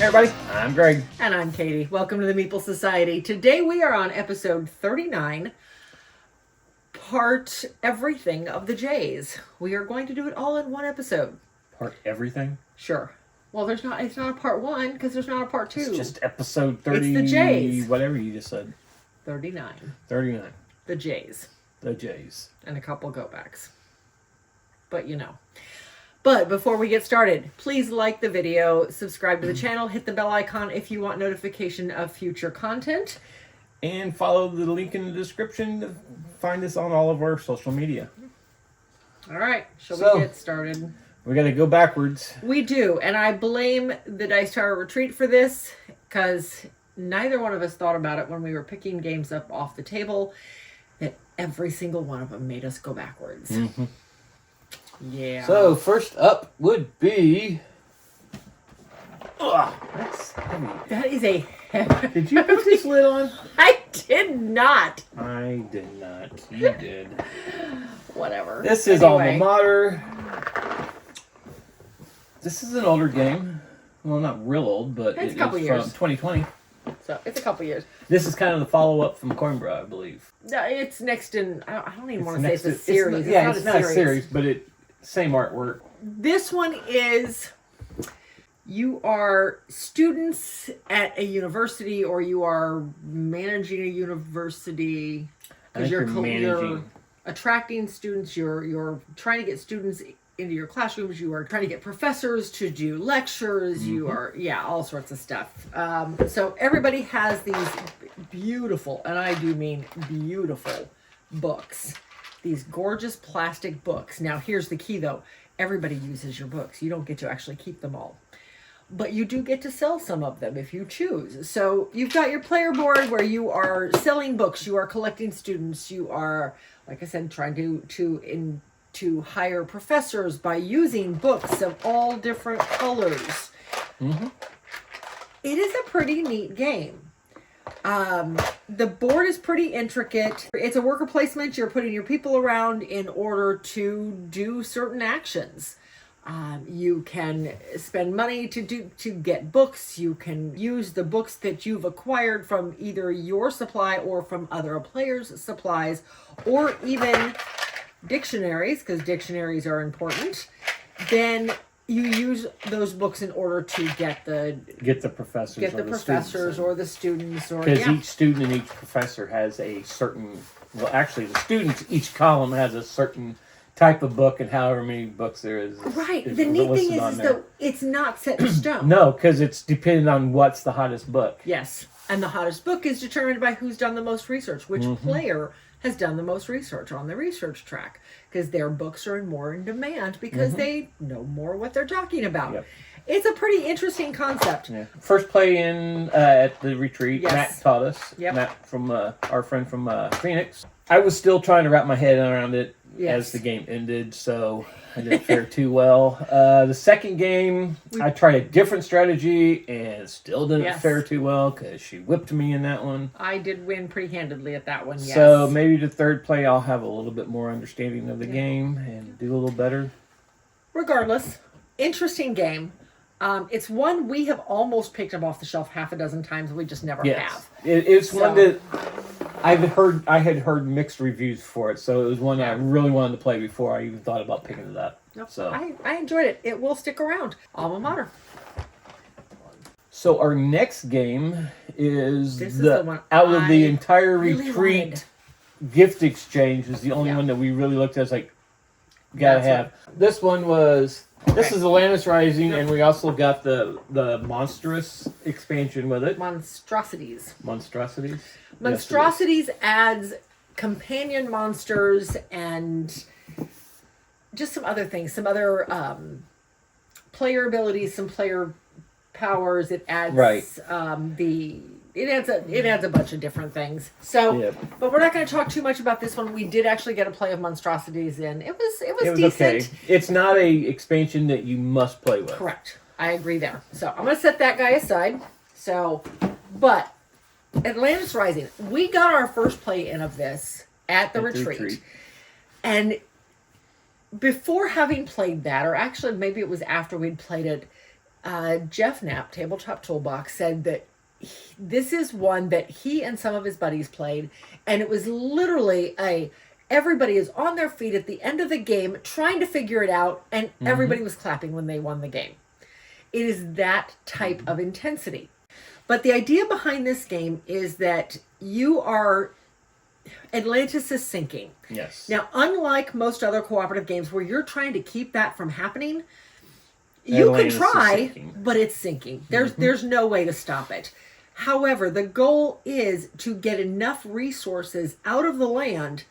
Hey everybody, I'm Greg. And I'm Katie. Welcome to the Meeple Society. Today we are on episode 39, part everything of the Jays. We are going to do it all in one episode. Part everything? Sure. Well, it's not a part 1 because there's not a part 2. It's just episode 30. It's the Jays. Whatever you just said. 39. 39. The Jays. The Jays. And a couple go backs. But you know. But before we get started, please like the video, subscribe to the channel, hit the bell icon if you want notification of future content. And follow the link in the description to find us on all of our social media. All right, shall we get started? We got to go backwards. We do, and I blame the Dice Tower Retreat for this, because neither one of us thought about it when we were picking games up off the table, that every single one of them made us go backwards. Mm-hmm. Yeah. So, first up would be... Ugh, that's heavy. That is a heavy... Did you put this lid on? I did not. I did not. You did. Whatever. This is Alma Mater. This is an older game. Well, not real old, but it's it a couple is years. From 2020. So, it's a couple years. This is kind of the follow-up from Coimbra, I believe. No, it's next in... I don't even want to say it's a series. It's not a series, but same artwork. This one is... You are students at a university, or you are managing a university, because you're attracting students. You're trying to get students into your classrooms. You are trying to get professors to do lectures. Mm-hmm. You are all sorts of stuff. So everybody has these beautiful, and I do mean beautiful, books. These gorgeous plastic books. Now here's the key though. Everybody uses your books. You don't get to actually keep them all. But you do get to sell some of them if you choose. So you've got your player board where you are selling books, you are collecting students, you are, like I said, trying to hire professors by using books of all different colors. Mm-hmm. It is a pretty neat game. The board is pretty intricate. It's a worker placement. You're putting your people around in order to do certain actions. You can spend money to get books. You can use the books that you've acquired from either your supply or from other players' supplies, or even dictionaries, because dictionaries are important. Then you use those books in order to get the professors or the students, or because each student and each professor has a certain. Well, actually, the students, each column has a certain type of book, and however many books there is. Right. The neat thing is that it's not set in stone. No, because it's depending on what's the hottest book. Yes, and the hottest book is determined by who's done the most research, which player has done the most research on the research track, because their books are more in demand because they know more what they're talking about. Yep. It's a pretty interesting concept. Yeah. First play in at the retreat, yes. Matt taught us. Yep. Matt, from our friend from Phoenix. I was still trying to wrap my head around it as the game ended, so I didn't fare too well. The second game, I tried a different strategy and still didn't fare too well because she whipped me in that one. I did win pretty handedly at that one, yes. So maybe the third play I'll have a little bit more understanding of the game and do a little better. Regardless, interesting game. It's one we have almost picked up off the shelf half a dozen times. We just never have. It's one that I had heard mixed reviews for it, so it was one that I really wanted to play before I even thought about picking it up. Nope. So I enjoyed it. It will stick around. Alma Mater. So our next game is the one out of the entire retreat gift exchange is the only one that we really looked at as like gotta have. This one was. This is Atlantis Rising, and we also got the Monstrous expansion with it. Monstrosities. Monstrosities adds companion monsters and just some other things, some other player abilities, some player powers. It adds It adds a bunch of different things. So, but we're not going to talk too much about this one. We did actually get a play of Monstrosities in. It was decent. Okay. It's not a expansion that you must play with. Correct. I agree there. So I'm going to set that guy aside. So, but Atlantis Rising, we got our first play in of this at the retreat. And before having played that, or actually maybe it was after we'd played it, Jeff Knapp, Tabletop Toolbox, said that this is one that he and some of his buddies played, and it was literally everybody is on their feet at the end of the game trying to figure it out, and everybody was clapping when they won the game. It is that type of intensity. But the idea behind this game is that Atlantis is sinking. Yes. Now, unlike most other cooperative games where you're trying to keep that from happening, you can try, but it's sinking. There's no way to stop it. However, the goal is to get enough resources out of the land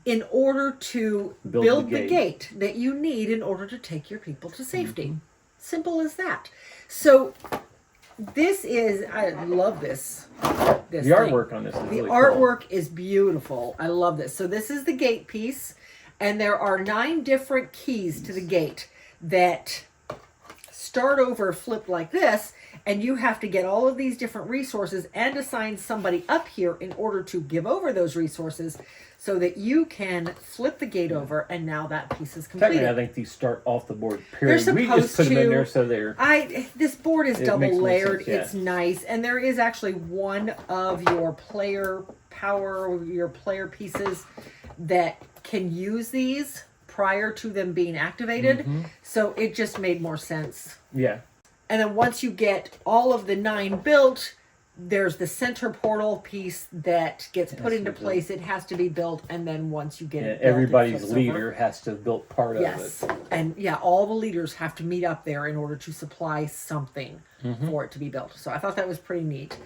in order to build the gate that you need in order to take your people to safety. Simple as that. So I love this. The artwork on this is really artwork is beautiful. I love this. So this is the gate piece, and there are 9 different keys to the gate that start over flipped like this, and you have to get all of these different resources and assign somebody up here in order to give over those resources so that you can flip the gate over, and now that piece is completed. Technically, I think these start off the board, period. We just put them in there so they're... This board is double layered. Sense, yeah. It's nice. And there is actually one of your player power, your player pieces that can use these prior to them being activated. So it just made more sense. Yeah. And then once you get all of the 9 built, there's the center portal piece that gets put into place. It has to be built, and then once you get it built, everybody's leader has to have built part of it. And all the leaders have to meet up there in order to supply something for it to be built. So I thought that was pretty neat.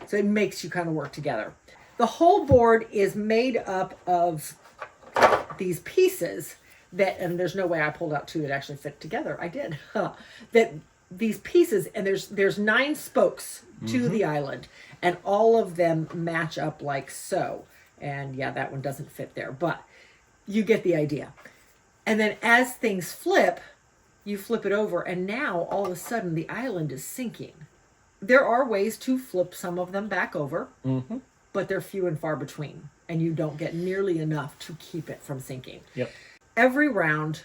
So it makes you kind of work together. The whole board is made up of these pieces and there's no way I pulled out 2 that actually fit together. I did. That these pieces, and there's 9 spokes to the island, and all of them match up like so. And that one doesn't fit there, but you get the idea. And then as things flip, you flip it over, and now all of a sudden the island is sinking. There are ways to flip some of them back over, but they're few and far between, and you don't get nearly enough to keep it from sinking. Yep. Every round,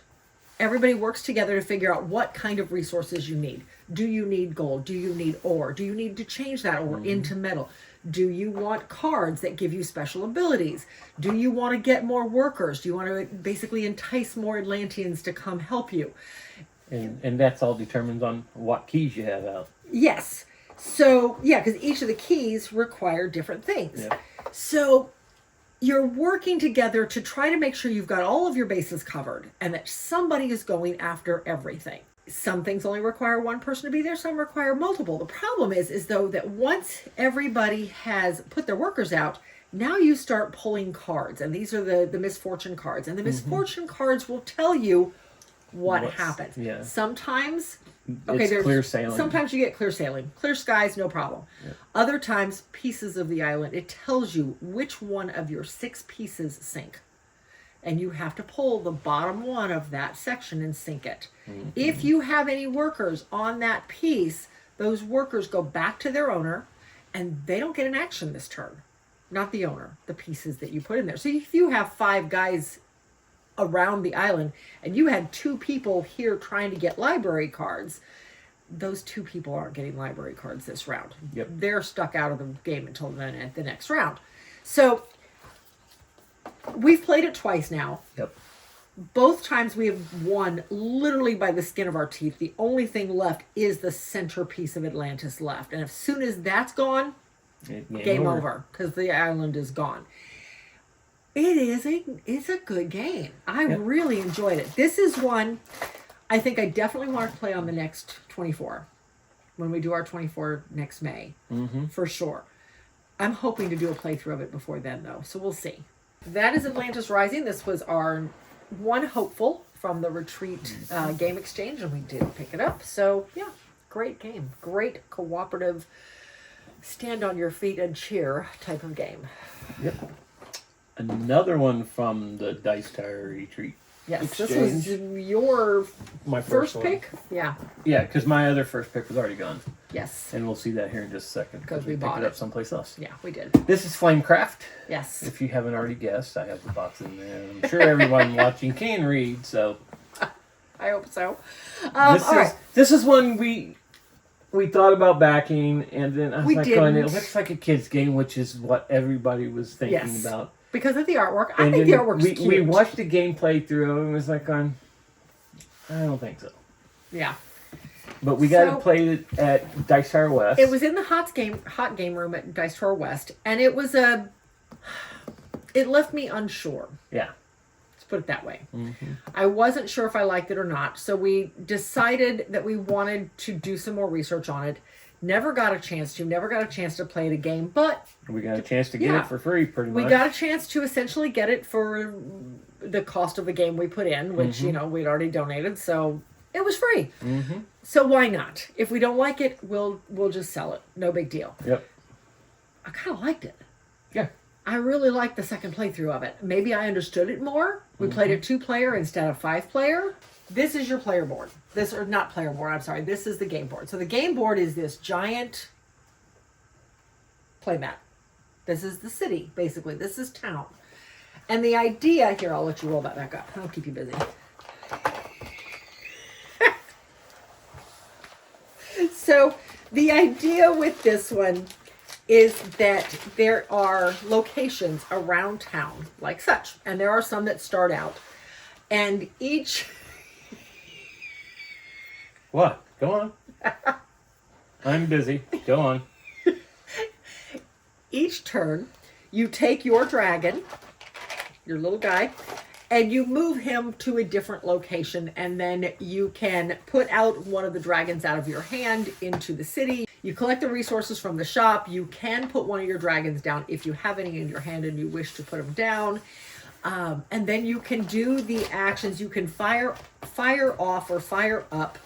everybody works together to figure out what kind of resources you need. Do you need gold? Do you need ore? Do you need to change that ore into metal? Do you want cards that give you special abilities? Do you want to get more workers? Do you want to basically entice more Atlanteans to come help you? And that's all determined on what keys you have out. Yes. So, because each of the keys require different things. Yeah. So you're working together to try to make sure you've got all of your bases covered and that somebody is going after everything. Some things only require one person to be there, some require multiple. The problem is though that once everybody has put their workers out, now you start pulling cards, and these are the misfortune cards, and the misfortune cards will tell you what happens. Yeah. Sometimes it's clear sailing. Sometimes you get clear sailing. Clear skies, no problem. Yeah. Other times, pieces of the island, it tells you which one of your 6 pieces sink. And you have to pull the bottom one of that section and sink it. If you have any workers on that piece, those workers go back to their owner, and they don't get an action this turn. Not the owner, the pieces that you put in there. So if you have 5 guys around the island, and you had 2 people here trying to get library cards, those 2 people aren't getting library cards this round. Yep. They're stuck out of the game until the next round. So we've played it twice now. Yep. Both times we have won literally by the skin of our teeth. The only thing left is the centerpiece of Atlantis left. And as soon as that's gone, game over, because the island is gone. It's a good game. I really enjoyed it. This is one I think I definitely want to play on the next 24. When we do our 24 next May. For sure. I'm hoping to do a playthrough of it before then, though. So we'll see. That is Atlantis Rising. This was our one hopeful from the Retreat game exchange, and we did pick it up. So, great game. Great cooperative, stand on your feet and cheer type of game. Yep. Another one from the Dice Tower Retreat. Yes, exchange. This was your first pick? Yeah. Yeah, because my other first pick was already gone. Yes. And we'll see that here in just a second. Because we picked bought it up someplace else. Yeah, we did. This is Flamecraft. Yes. If you haven't already guessed, I have the box in there. I'm sure everyone watching can read, so. I hope so. This is one we thought about backing, and then I was going, it didn't. looks like a kid's game, which is what everybody was thinking about. Because of the artwork. I think the artwork's cute. We watched the gameplay through, and it was like, I don't think so. Yeah. But we got to play it at Dice Tower West. It was in the hot game room at Dice Tower West, and it was it left me unsure. Yeah. Let's put it that way. Mm-hmm. I wasn't sure if I liked it or not, so we decided that we wanted to do some more research on it. Never got a chance to play the game, but we got a chance to get it for free, pretty much. We got a chance to essentially get it for the cost of the game we put in, which, we'd already donated, so it was free. Mm-hmm. So why not? If we don't like it, we'll just sell it. No big deal. Yep. I kind of liked it. Yeah. I really liked the second playthrough of it. Maybe I understood it more. We played it 2-player instead of 5-player. This is your player board. This is the game board. So the game board is this giant playmat. This is the city, basically. This is town. And the idea, here, I'll let you roll that back up. I'll keep you busy. So the idea with this one is that there are locations around town like such. And there are some that start out. And each... What? Go on. I'm busy. Go on. Each turn, you take your dragon, your little guy, and you move him to a different location, and then you can put out one of the dragons out of your hand into the city. You collect the resources from the shop. You can put one of your dragons down if you have any in your hand and you wish to put them down. And then you can do the actions. You can fire off or fire up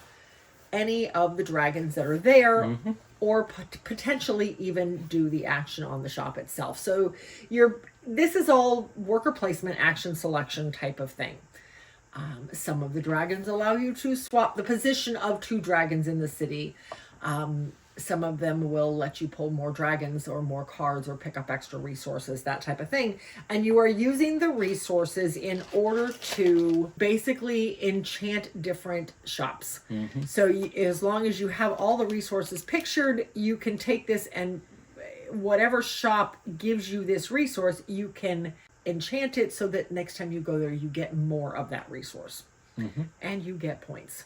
any of the dragons that are there, or potentially even do the action on the shop itself. So this is all worker placement, action selection type of thing. Some of the dragons allow you to swap the position of 2 dragons in the city. Some of them will let you pull more dragons or more cards or pick up extra resources, that type of thing. And you are using the resources in order to basically enchant different shops. So as long as you have all the resources pictured, you can take this, and whatever shop gives you this resource, you can enchant it so that next time you go there, you get more of that resource. And you get points.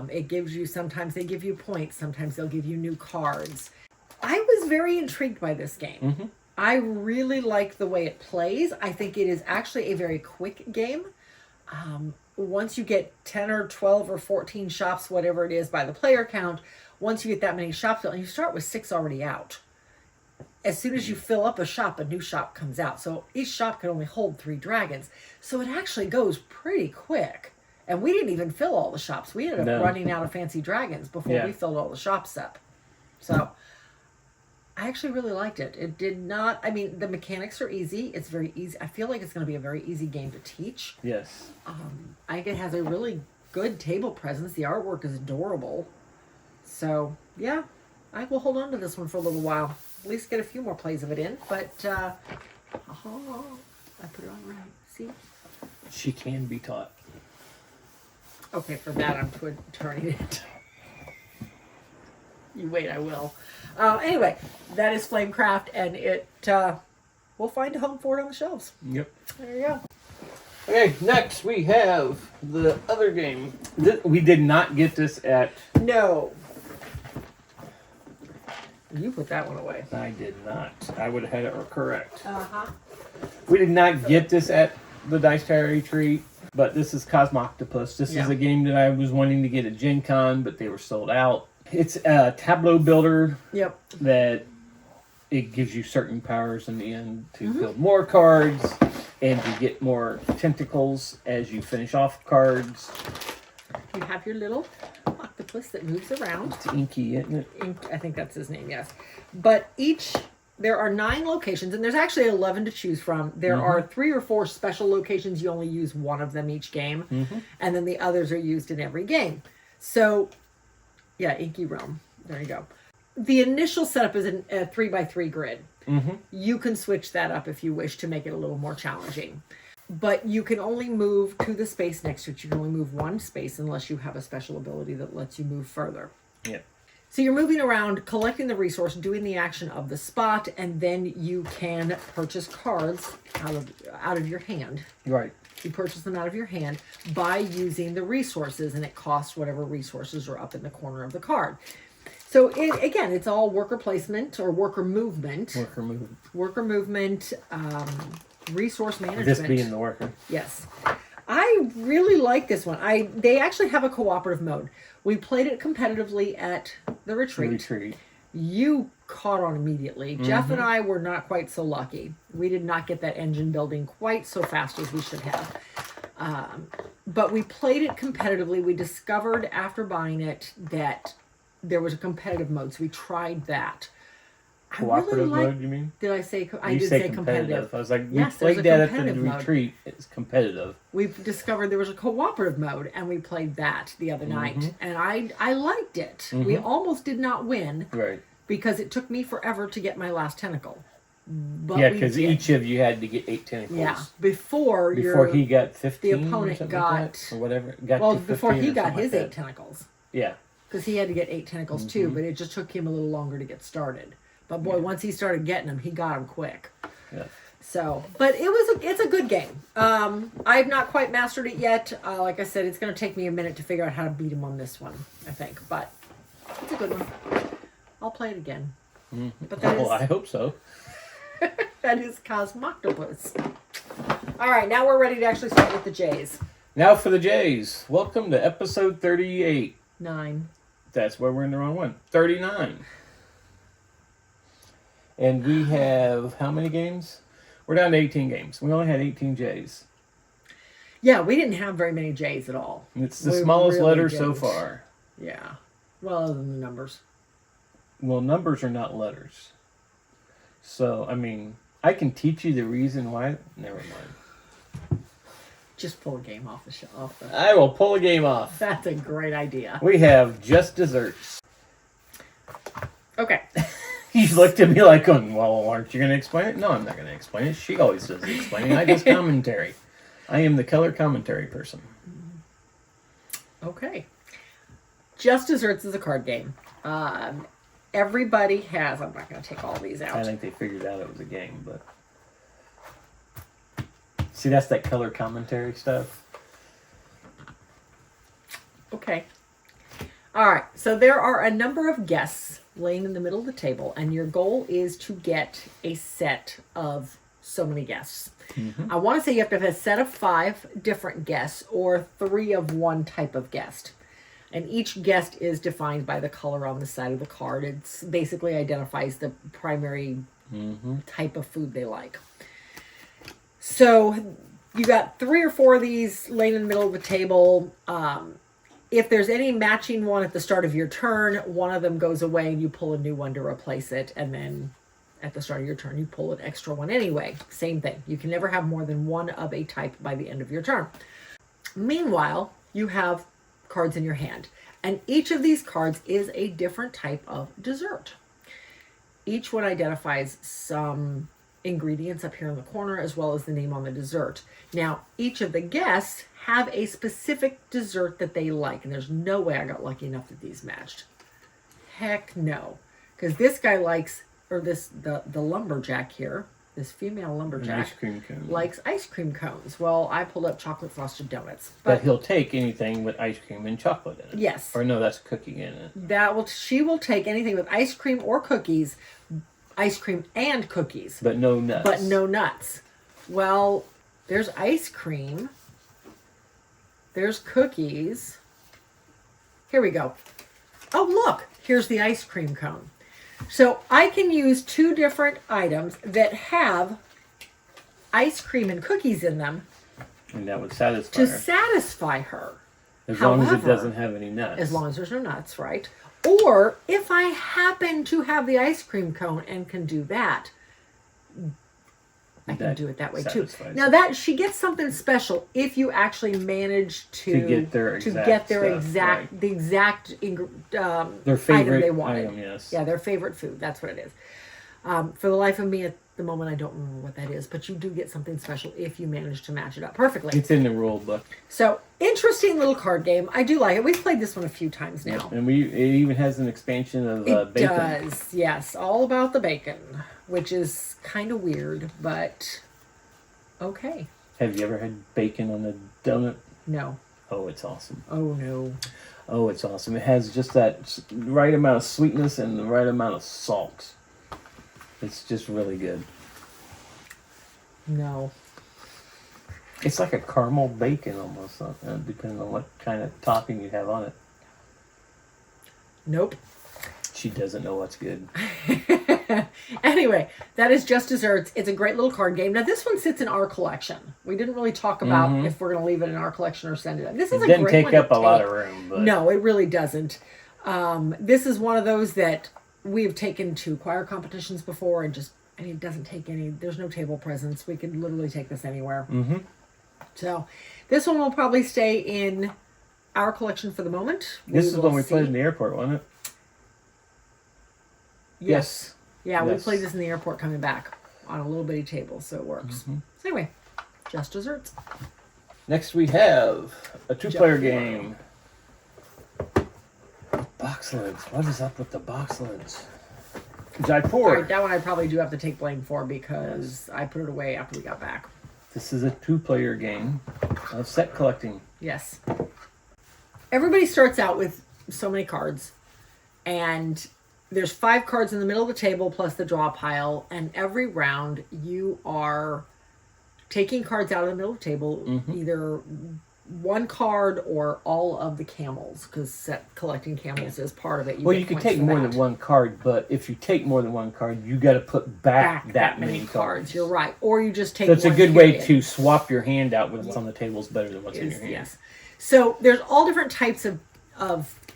It gives you, sometimes they give you points, sometimes they'll give you new cards. I was very intrigued by this game. I really like the way it plays. I think it is actually a very quick game. Once you get 10 or 12 or 14 shops, whatever it is by the player count, once you get that many shops, and you start with 6 already out. As soon as you fill up a shop, a new shop comes out. So each shop can only hold 3 dragons. So it actually goes pretty quick. And we didn't even fill all the shops. We ended up running out of fancy dragons before we filled all the shops up. So I actually really liked it. It did not, the mechanics are easy. It's very easy. I feel like it's going to be a very easy game to teach. Yes. I think it has a really good table presence. The artwork is adorable. So, yeah, I will hold on to this one for a little while. At least get a few more plays of it in. But, I put it on right. See? She can be taught. Okay, for that I'm turning it. You wait, I will. Anyway, that is Flamecraft, and it we'll find a home for it on the shelves. Yep. There you go. Okay, next we have the other game. We did not get this at... No. You put that one away. I did not. I would have had it correct. Uh-huh. We did not get this at the Dice Tower Retreat. But this is Cosmoctopus. This is a game that I was wanting to get at Gen Con, but they were sold out. It's a tableau builder that it gives you certain powers in the end to build more cards and to get more tentacles as you finish off cards. You have your little octopus that moves around. It's Inky, isn't it? I think that's his name, yes. But there are 9 locations, and there's actually 11 to choose from. There are 3 or 4 special locations. You only use one of them each game, and then the others are used in every game. So, yeah, Inky Realm. There you go. The initial setup is a 3x3 grid. You can switch that up if you wish to make it a little more challenging. But you can only move to the space next to it. You can only move one space unless you have a special ability that lets you move further. Yeah. So you're moving around, collecting the resource, doing the action of the spot, and then you can purchase cards out of your hand. Right. You purchase them out of your hand by using the resources, and it costs whatever resources are up in the corner of the card. So again, it's all worker placement or worker movement. Worker movement, resource management. This being the worker. Yes. I really like this one. They actually have a cooperative mode. We played it competitively at the retreat. You caught on immediately. Jeff and I were not quite so lucky. We did not get that engine building quite so fast as we should have. But we played it competitively. We discovered after buying it that there was a competitive mode, so we tried that. Cooperative mode, you mean? Did I say? I did say competitive. I was like, we played that at the retreat. It's competitive. We've discovered there was a cooperative mode, and we played that the other night, and I liked it. We almost did not win, right? Because it took me forever to get my last tentacle. But yeah, because each of you had to get 8 tentacles. Yeah, before he got 15. The opponent got or whatever. Before he got his 8 tentacles. Yeah, because he had to get 8 tentacles too, but it just took him a little longer to get started. But boy, once he started getting them, he got them quick. Yeah. So, but it's a good game. I've not quite mastered it yet. Like I said, it's going to take me a minute to figure out how to beat him on this one, I think. But it's a good one. I'll play it again. But I hope so. That is Cosmoctopus. All right, now we're ready to actually start with the J's. Now for the J's. Welcome to episode 38. 9. That's where we're in the wrong one. 39. And we have how many games? We're down to 18 games. We only had 18 J's. Yeah, we didn't have very many J's at all. It's the smallest letter so far. Yeah. Well, other than the numbers. Well, numbers are not letters. So, I mean, I can teach you the reason why. Never mind. Just pull a game off the shelf. I will pull a game off. That's a great idea. We have Just Desserts. Okay. He looked at me like, well, aren't you going to explain it? No, I'm not going to explain it. She always does the explaining. I just commentary. I am the color commentary person. Okay. Just Desserts is a card game. Everybody has... I'm not going to take all these out. I think they figured out it was a game, but... See, that's that color commentary stuff. Okay. All right. So there are a number of guests laying in the middle of the table, and your goal is to get a set of so many guests. I want to say you have to have a set of 5 different guests or 3 of one type of guest. And each guest is defined by the color on the side of the card. It basically identifies the primary type of food they like. So you got 3 or 4 of these laying in the middle of the table. If there's any matching one at the start of your turn, one of them goes away and you pull a new one to replace it. And then at the start of your turn, you pull an extra one anyway. Same thing. You can never have more than one of a type by the end of your turn. Meanwhile, you have cards in your hand. And each of these cards is a different type of dessert. Each one identifies some ingredients up here in the corner as well as the name on the dessert. Now, each of the guests have a specific dessert that they like, and there's no way I got lucky enough that these matched. Heck no. Because this guy likes, or the lumberjack here, this female lumberjack ice cream cone. Likes ice cream cones. Well, I pulled up chocolate frosted donuts. But he'll take anything with ice cream and chocolate in it. Yes. Or no, that's cookie in it. She will take anything with ice cream or cookies, ice cream and cookies. But no nuts. Well, there's ice cream. There's cookies. Here we go. Oh, look. Here's the ice cream cone. So I can use 2 different items that have ice cream and cookies in them. And that would satisfy her. To satisfy her. As long as it doesn't have any nuts. As long as there's no nuts, right? Or if I happen to have the ice cream cone and can do that, I can do it that way too. Now that she gets something special if you actually manage to get their exact their exact their favorite item they wanted. Item, yes. Yeah, their favorite food. That's what it is. For the life of me at the moment, I don't remember what that is, but you do get something special if you manage to match it up perfectly. It's in the rule book. So, interesting little card game. I do like it. We've played this one a few times now. Yep. And it even has an expansion of bacon. It does, yes. All about the bacon, which is kind of weird, but okay. Have you ever had bacon on a donut? No. Oh, it's awesome. Oh, no. Oh, it's awesome. It has just that right amount of sweetness and the right amount of salt. It's just really good. No. It's like a caramel bacon almost, depending on what kind of topping you have on it. Nope. She doesn't know what's good. Anyway, that is Just Desserts. It's a great little card game. Now, this one sits in our collection. We didn't really talk about if we're going to leave it in our collection or send it. This is a great one. It didn't take up a lot of room. But... No, it really doesn't. This is one of those that we have taken to choir competitions before and it doesn't take any, there's no table presence. We could literally take this anywhere. Mm-hmm. So, this one will probably stay in our collection for the moment. This is when we played in the airport, wasn't it? Yes. Yeah, yes. We played this in the airport coming back on a little bitty table, so it works. Mm-hmm. So anyway, Just Desserts. Next we have a 2-player game. Box lids. What is up with the box lids? Jaipur. All right, that one I probably do have to take blame for because I put it away after we got back. This is a 2-player game of set collecting. Yes. Everybody starts out with so many cards, and there's 5 cards in the middle of the table plus the draw pile, and every round you are taking cards out of the middle of the table, either one card or all of the camels, because set collecting camels is part of it. You can take more than one card, but if you take more than one card, you got to put back that many cards. You're right. Or you just take So it's one a good way to swap your hand out with what's on the table is better than what's in your hand. Yes. So there's all different types of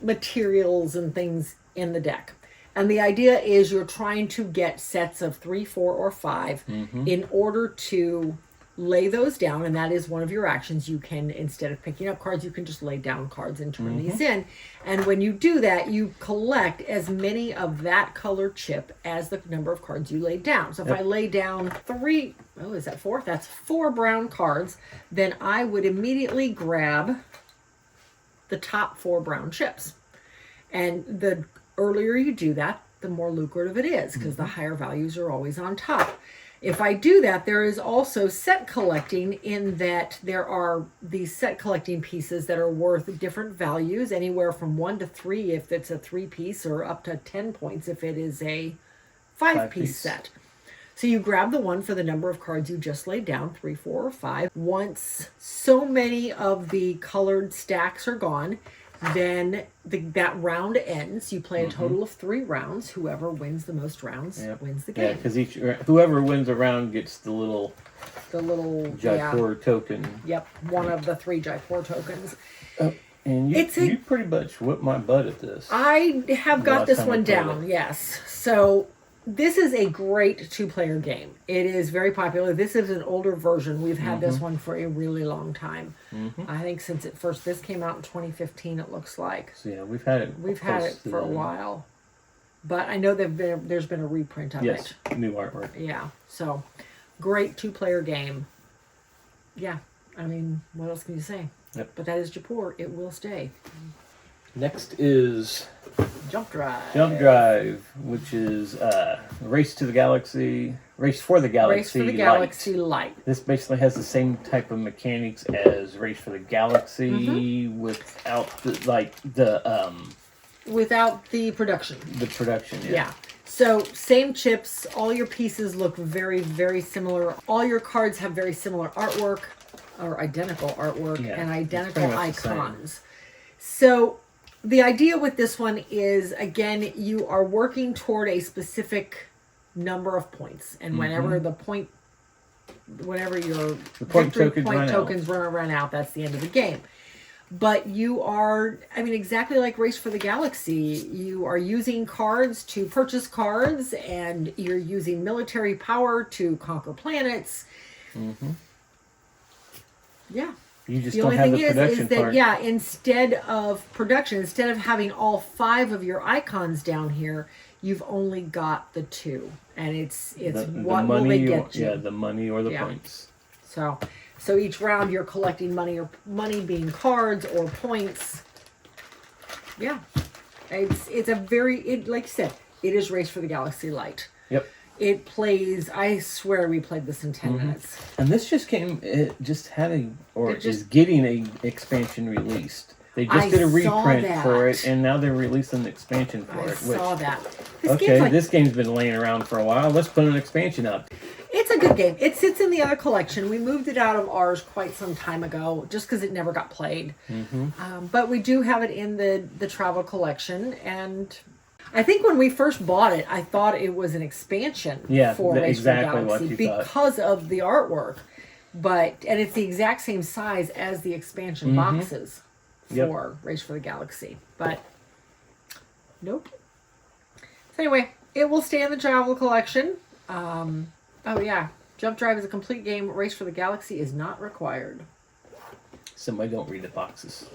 materials and things in the deck. And the idea is you're trying to get sets of 3, 4, or 5 in order to lay those down, and that is one of your actions. You can, instead of picking up cards, you can just lay down cards and turn these in. And when you do that, you collect as many of that color chip as the number of cards you laid down. So if I lay down 3, is that 4? That's 4 brown cards. Then I would immediately grab the top 4 brown chips. And the earlier you do that, the more lucrative it is, because the higher values are always on top. If I do that, there is also set collecting, in that there are these set collecting pieces that are worth different values, anywhere from 1 to 3 if it's a 3-piece, or up to 10 points if it is a 5-piece set. So you grab the one for the number of cards you just laid down, 3, 4, or 5. Once so many of the colored stacks are gone, then that round ends. You play a total of 3 rounds. Whoever wins the most rounds wins the game. Yeah, because whoever wins a round gets the little Jaipur token. Yep, one of the 3 Jaipur tokens. And you pretty much whipped my butt at this. I have got this one down, yes. So this is a great 2-player game. It is very popular. This is an older version. We've had this one for a really long time. I think since this came out in 2015, it looks like. So yeah, we've had it. We've had it for a while. But I know there's been a reprint of it. Yes, new artwork. Yeah, so great 2-player game. Yeah, I mean, what else can you say? Yep. But that is Jaipur. It will stay. Next is Jump Drive. Jump Drive, which is Race for the Galaxy Race for the Galaxy Light. This basically has the same type of mechanics as Race for the Galaxy without without the production. The production, yeah. So same chips, all your pieces look very, very similar. All your cards have very similar artwork, or identical artwork, and identical icons. So the idea with this one is, again, you are working toward a specific number of points, and whenever your point tokens run out, that's the end of the game. But you are, exactly like Race for the Galaxy, you are using cards to purchase cards, and you're using military power to conquer planets. Yeah. You just don't have the production part. Instead of having all 5 of your icons down here, you've only got the 2, and it's the what money, will they get you? Yeah, the money or the points. So each round you're collecting money, or money being cards or points. Yeah, it's a very like you said, it is Race for the Galaxy Light. Yep. It plays. I swear we played this in 10 minutes. And this just came. It just had is getting a expansion released. They just did a reprint for it, and now they're releasing an expansion for it. I saw that. This game's been laying around for a while. Let's put an expansion out. It's a good game. It sits in the other collection. We moved it out of ours quite some time ago, just because it never got played. But we do have it in the travel collection, and I think when we first bought it, I thought it was an expansion for Race for the Galaxy because of the artwork. And it's the exact same size as the expansion boxes for Race for the Galaxy. But nope. So anyway, it will stay in the travel collection. Oh yeah, Jump Drive is a complete game. Race for the Galaxy is not required. Somebody don't read the boxes.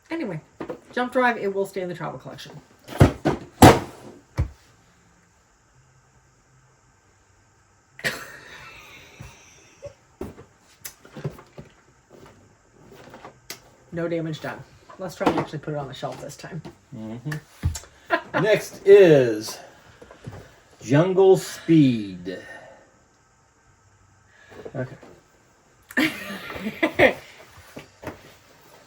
Anyway, Jump Drive, it will stay in the travel collection. No damage done. Let's try and actually put it on the shelf this time. Next is Jungle Speed. Okay.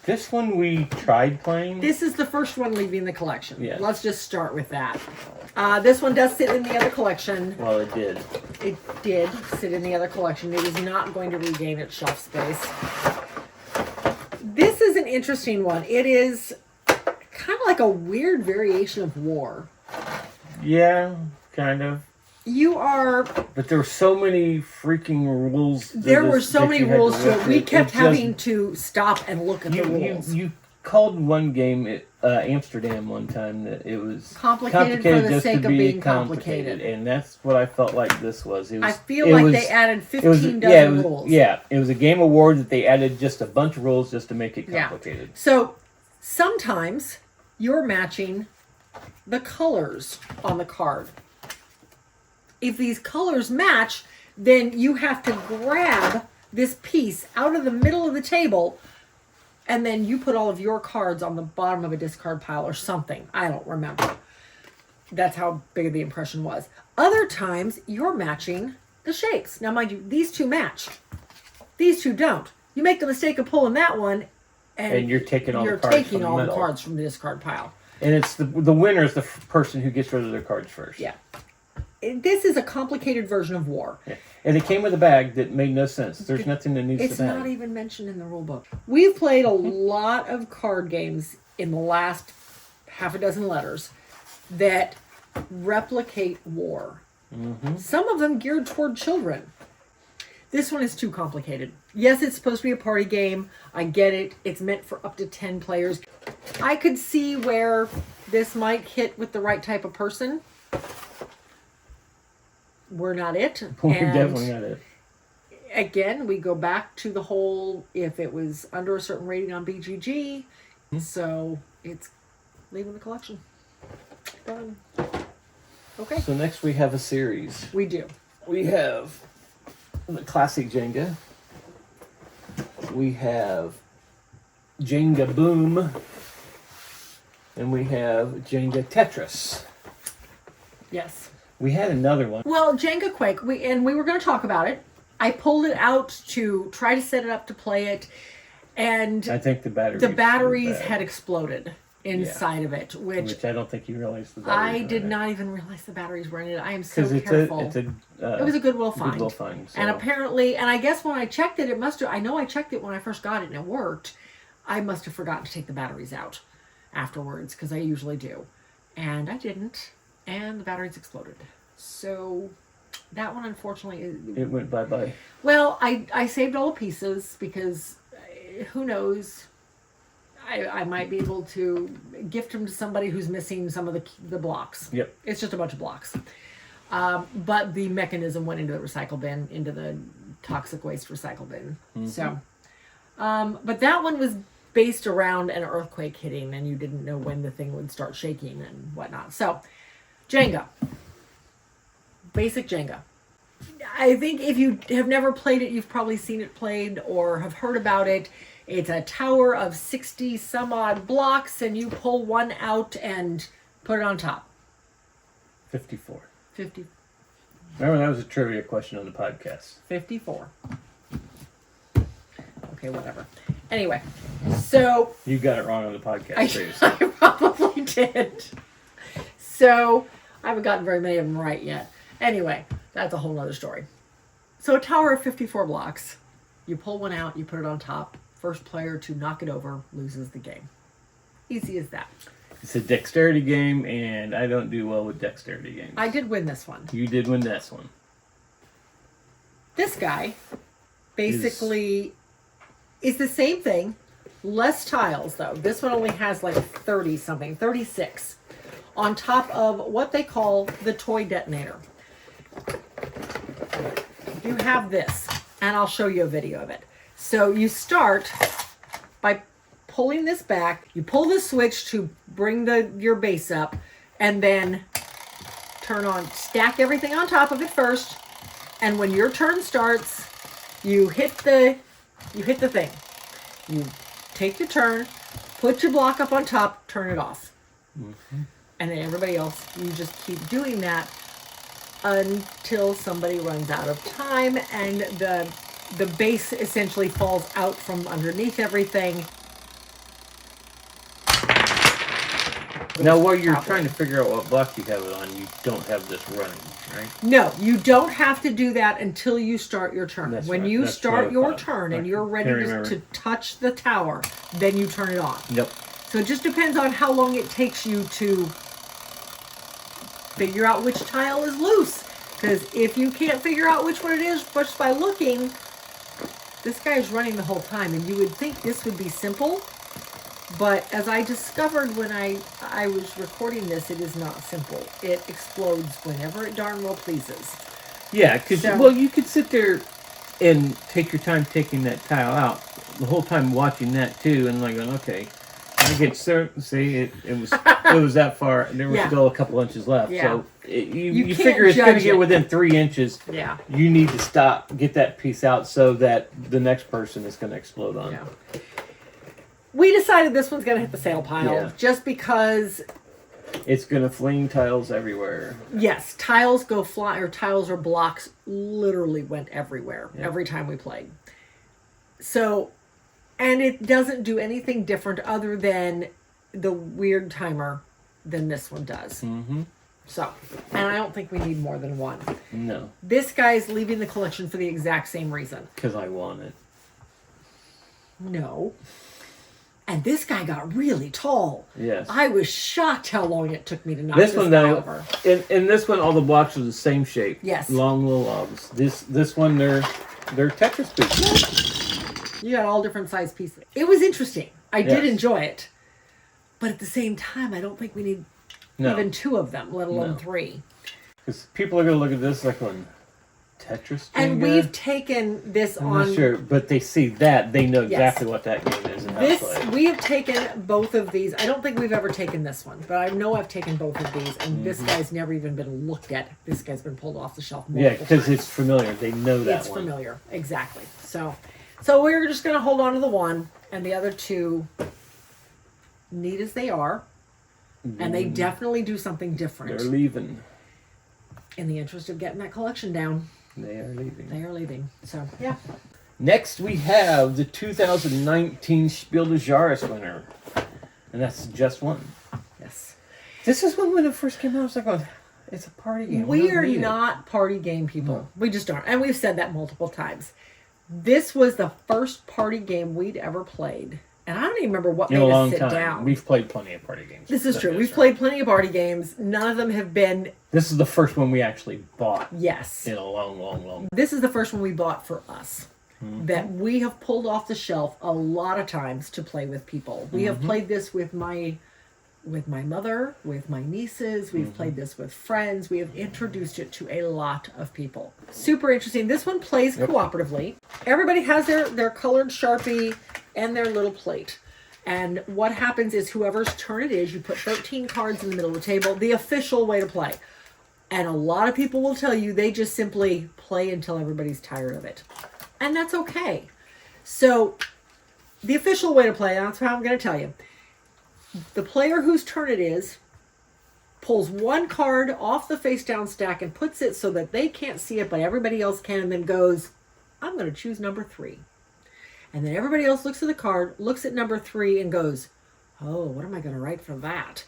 This one we tried playing. This is the first one leaving the collection. Yeah. Let's just start with that. This one does sit in the other collection. Well, it did. It did sit in the other collection. It is not going to regain its shelf space. This is an interesting one. It is kind of like a weird variation of War. Yeah, kind of. But there were so many freaking rules. There were so many rules to it. We kept having to stop and look at the rules. You called one game Amsterdam one time that it was complicated for the sake of being complicated. And that's what I felt like this was. I feel like they added 15 dozen rules. Yeah, it was a game of war that they added just a bunch of rules just to make it complicated. Yeah. So sometimes you're matching the colors on the card. If these colors match, then you have to grab this piece out of the middle of the table, and then you put all of your cards on the bottom of a discard pile or something. I don't remember. That's how big the impression was. Other times, you're matching the shapes. Now, mind you, these two match. These two don't. You make the mistake of pulling that one, and you're taking all the cards from the discard pile. And it's the winner is the person who gets rid of their cards first. Yeah. This is a complicated version of War. Yeah. And it came with a bag that made no sense. There's nothing that needs the bag. It's not even mentioned in the rule book. We've played a lot of card games in the last half a dozen letters that replicate War. Some of them geared toward children. This one is too complicated. Yes, it's supposed to be a party game. I get it. It's meant for up to 10 players. I could see where this might hit with the right type of person. We're not it. We're definitely not it. Again, we go back to the whole, if it was under a certain rating on BGG, so it's leaving the collection. Done. Okay. So next we have a series. We do. We have the classic Jenga. We have Jenga Boom. And we have Jenga Tetris. Yes. We had another one. Well, Jenga Quake, we were going to talk about it. I pulled it out to try to set it up to play it, and I think the batteries had exploded inside of it, which I don't think you realized the batteries. I did not even realize the batteries were in it. I am so careful. It was a Goodwill find. So. And apparently, and I guess when I checked it, I know I checked it when I first got it and it worked. I must have forgotten to take the batteries out afterwards, because I usually do. And I didn't. And the batteries exploded. So that one, unfortunately, it went bye-bye. Well, I saved all the pieces because who knows? I might be able to gift them to somebody who's missing some of the blocks. Yep. It's just a bunch of blocks. But the mechanism went into the recycle bin, into the toxic waste recycle bin. So, but that one was based around an earthquake hitting, and you didn't know when the thing would start shaking and whatnot. So, Jenga. Basic Jenga. I think if you have never played it, you've probably seen it played or have heard about it. It's a tower of 60 some odd blocks, and you pull one out and put it on top. 54. 50. Remember, that was a trivia question on the podcast. 54. Okay, whatever. Anyway, so... You got it wrong on the podcast previously. I probably did. So, I haven't gotten very many of them right yet. Anyway, that's a whole nother story. So, a tower of 54 blocks. You pull one out, you put it on top. First player to knock it over loses the game. Easy as that. It's a dexterity game, and I don't do well with dexterity games. I did win this one. You did win this one. This guy basically is the same thing. Less tiles, though. This one only has like 30 something, 36. On top of what they call the toy detonator. You have this, and I'll show you a video of it. So you start by pulling this back. You pull the switch to bring your base up, and then stack everything on top of it first. And when your turn starts, you hit the thing. You take your turn, put your block up on top, turn it off. Mm-hmm. And then everybody else, you just keep doing that until somebody runs out of time, and the base essentially falls out from underneath everything. Now, while you're trying to figure out what block you have it on, you don't have this running, right? No, you don't have to do that until you start your turn. When you start your turn and you're ready to touch the tower, then you turn it on. Yep. So it just depends on how long it takes you to figure out which tile is loose. Because if you can't figure out which one it is just by looking, this guy's running the whole time. And you would think this would be simple. But as I discovered when I was recording this, it is not simple. It explodes whenever it darn well pleases. Yeah, because, you could sit there and take your time taking that tile out. The whole time watching that, too, and like going, okay. I get certain, see, it was that far, and there was still a couple inches left. Yeah. So you figure it's going to get within 3 inches. Yeah. You need to stop, get that piece out so that the next person is going to explode on. Yeah. We decided this one's going to hit the sale pile just because it's going to fling tiles everywhere. Yes, tiles go fly, or tiles or blocks literally went everywhere every time we played. So, and it doesn't do anything different other than the weird timer than this one does. Mm-hmm. So, and I don't think we need more than one. No. This guy's leaving the collection for the exact same reason. Because I want it. No. And this guy got really tall. Yes. I was shocked how long it took me to knock this guy over. In this one, all the blocks are the same shape. Yes. Long little logs. This one, they're Tetris pieces. You got all different size pieces. It was interesting. I did enjoy it. But at the same time, I don't think we need even 2 of them, let alone 3. Because people are going to look at this like going, Tetris Jenga? And we've taken this I'm not sure, but they see that. They know exactly what that game is and how to play. We have taken both of these. I don't think we've ever taken this one, but I know I've taken both of these, and this guy's never even been looked at. This guy's been pulled off the shelf multiple times. Because it's familiar. They know that it's familiar. Exactly. So we're just going to hold on to the one, and the other 2, neat as they are, and they definitely do something different. They're leaving. In the interest of getting that collection down. They are leaving. They are leaving. So, yeah. Next, we have the 2019 Spiel des Jahres winner. And that's just one. Yes. This is when it first came out, I was like, oh, it's a party game. We are not party game people. No. We just aren't. And we've said that multiple times. This was the first party game we'd ever played. And I don't even remember what made us sit down. We've played plenty of party games. This is true. We've played plenty of party games. None of them have been... This is the first one we actually bought. Yes. In a long... This is the first one we bought for us. Mm-hmm. That we have pulled off the shelf a lot of times to play with people. We have played this with my mother, with my nieces. We've played this with friends. We have introduced it to a lot of people. Super interesting. This one plays cooperatively. Everybody has their colored Sharpie and their little plate. And what happens is whoever's turn it is, you put 13 cards in the middle of the table, the official way to play. And a lot of people will tell you they just simply play until everybody's tired of it. And that's okay. So the official way to play, that's how I'm going to tell you. The player whose turn it is pulls one card off the face down stack and puts it so that they can't see it, but everybody else can, and then goes, I'm going to choose number 3. And then everybody else looks at the card, looks at number 3, and goes, oh, what am I going to write for that?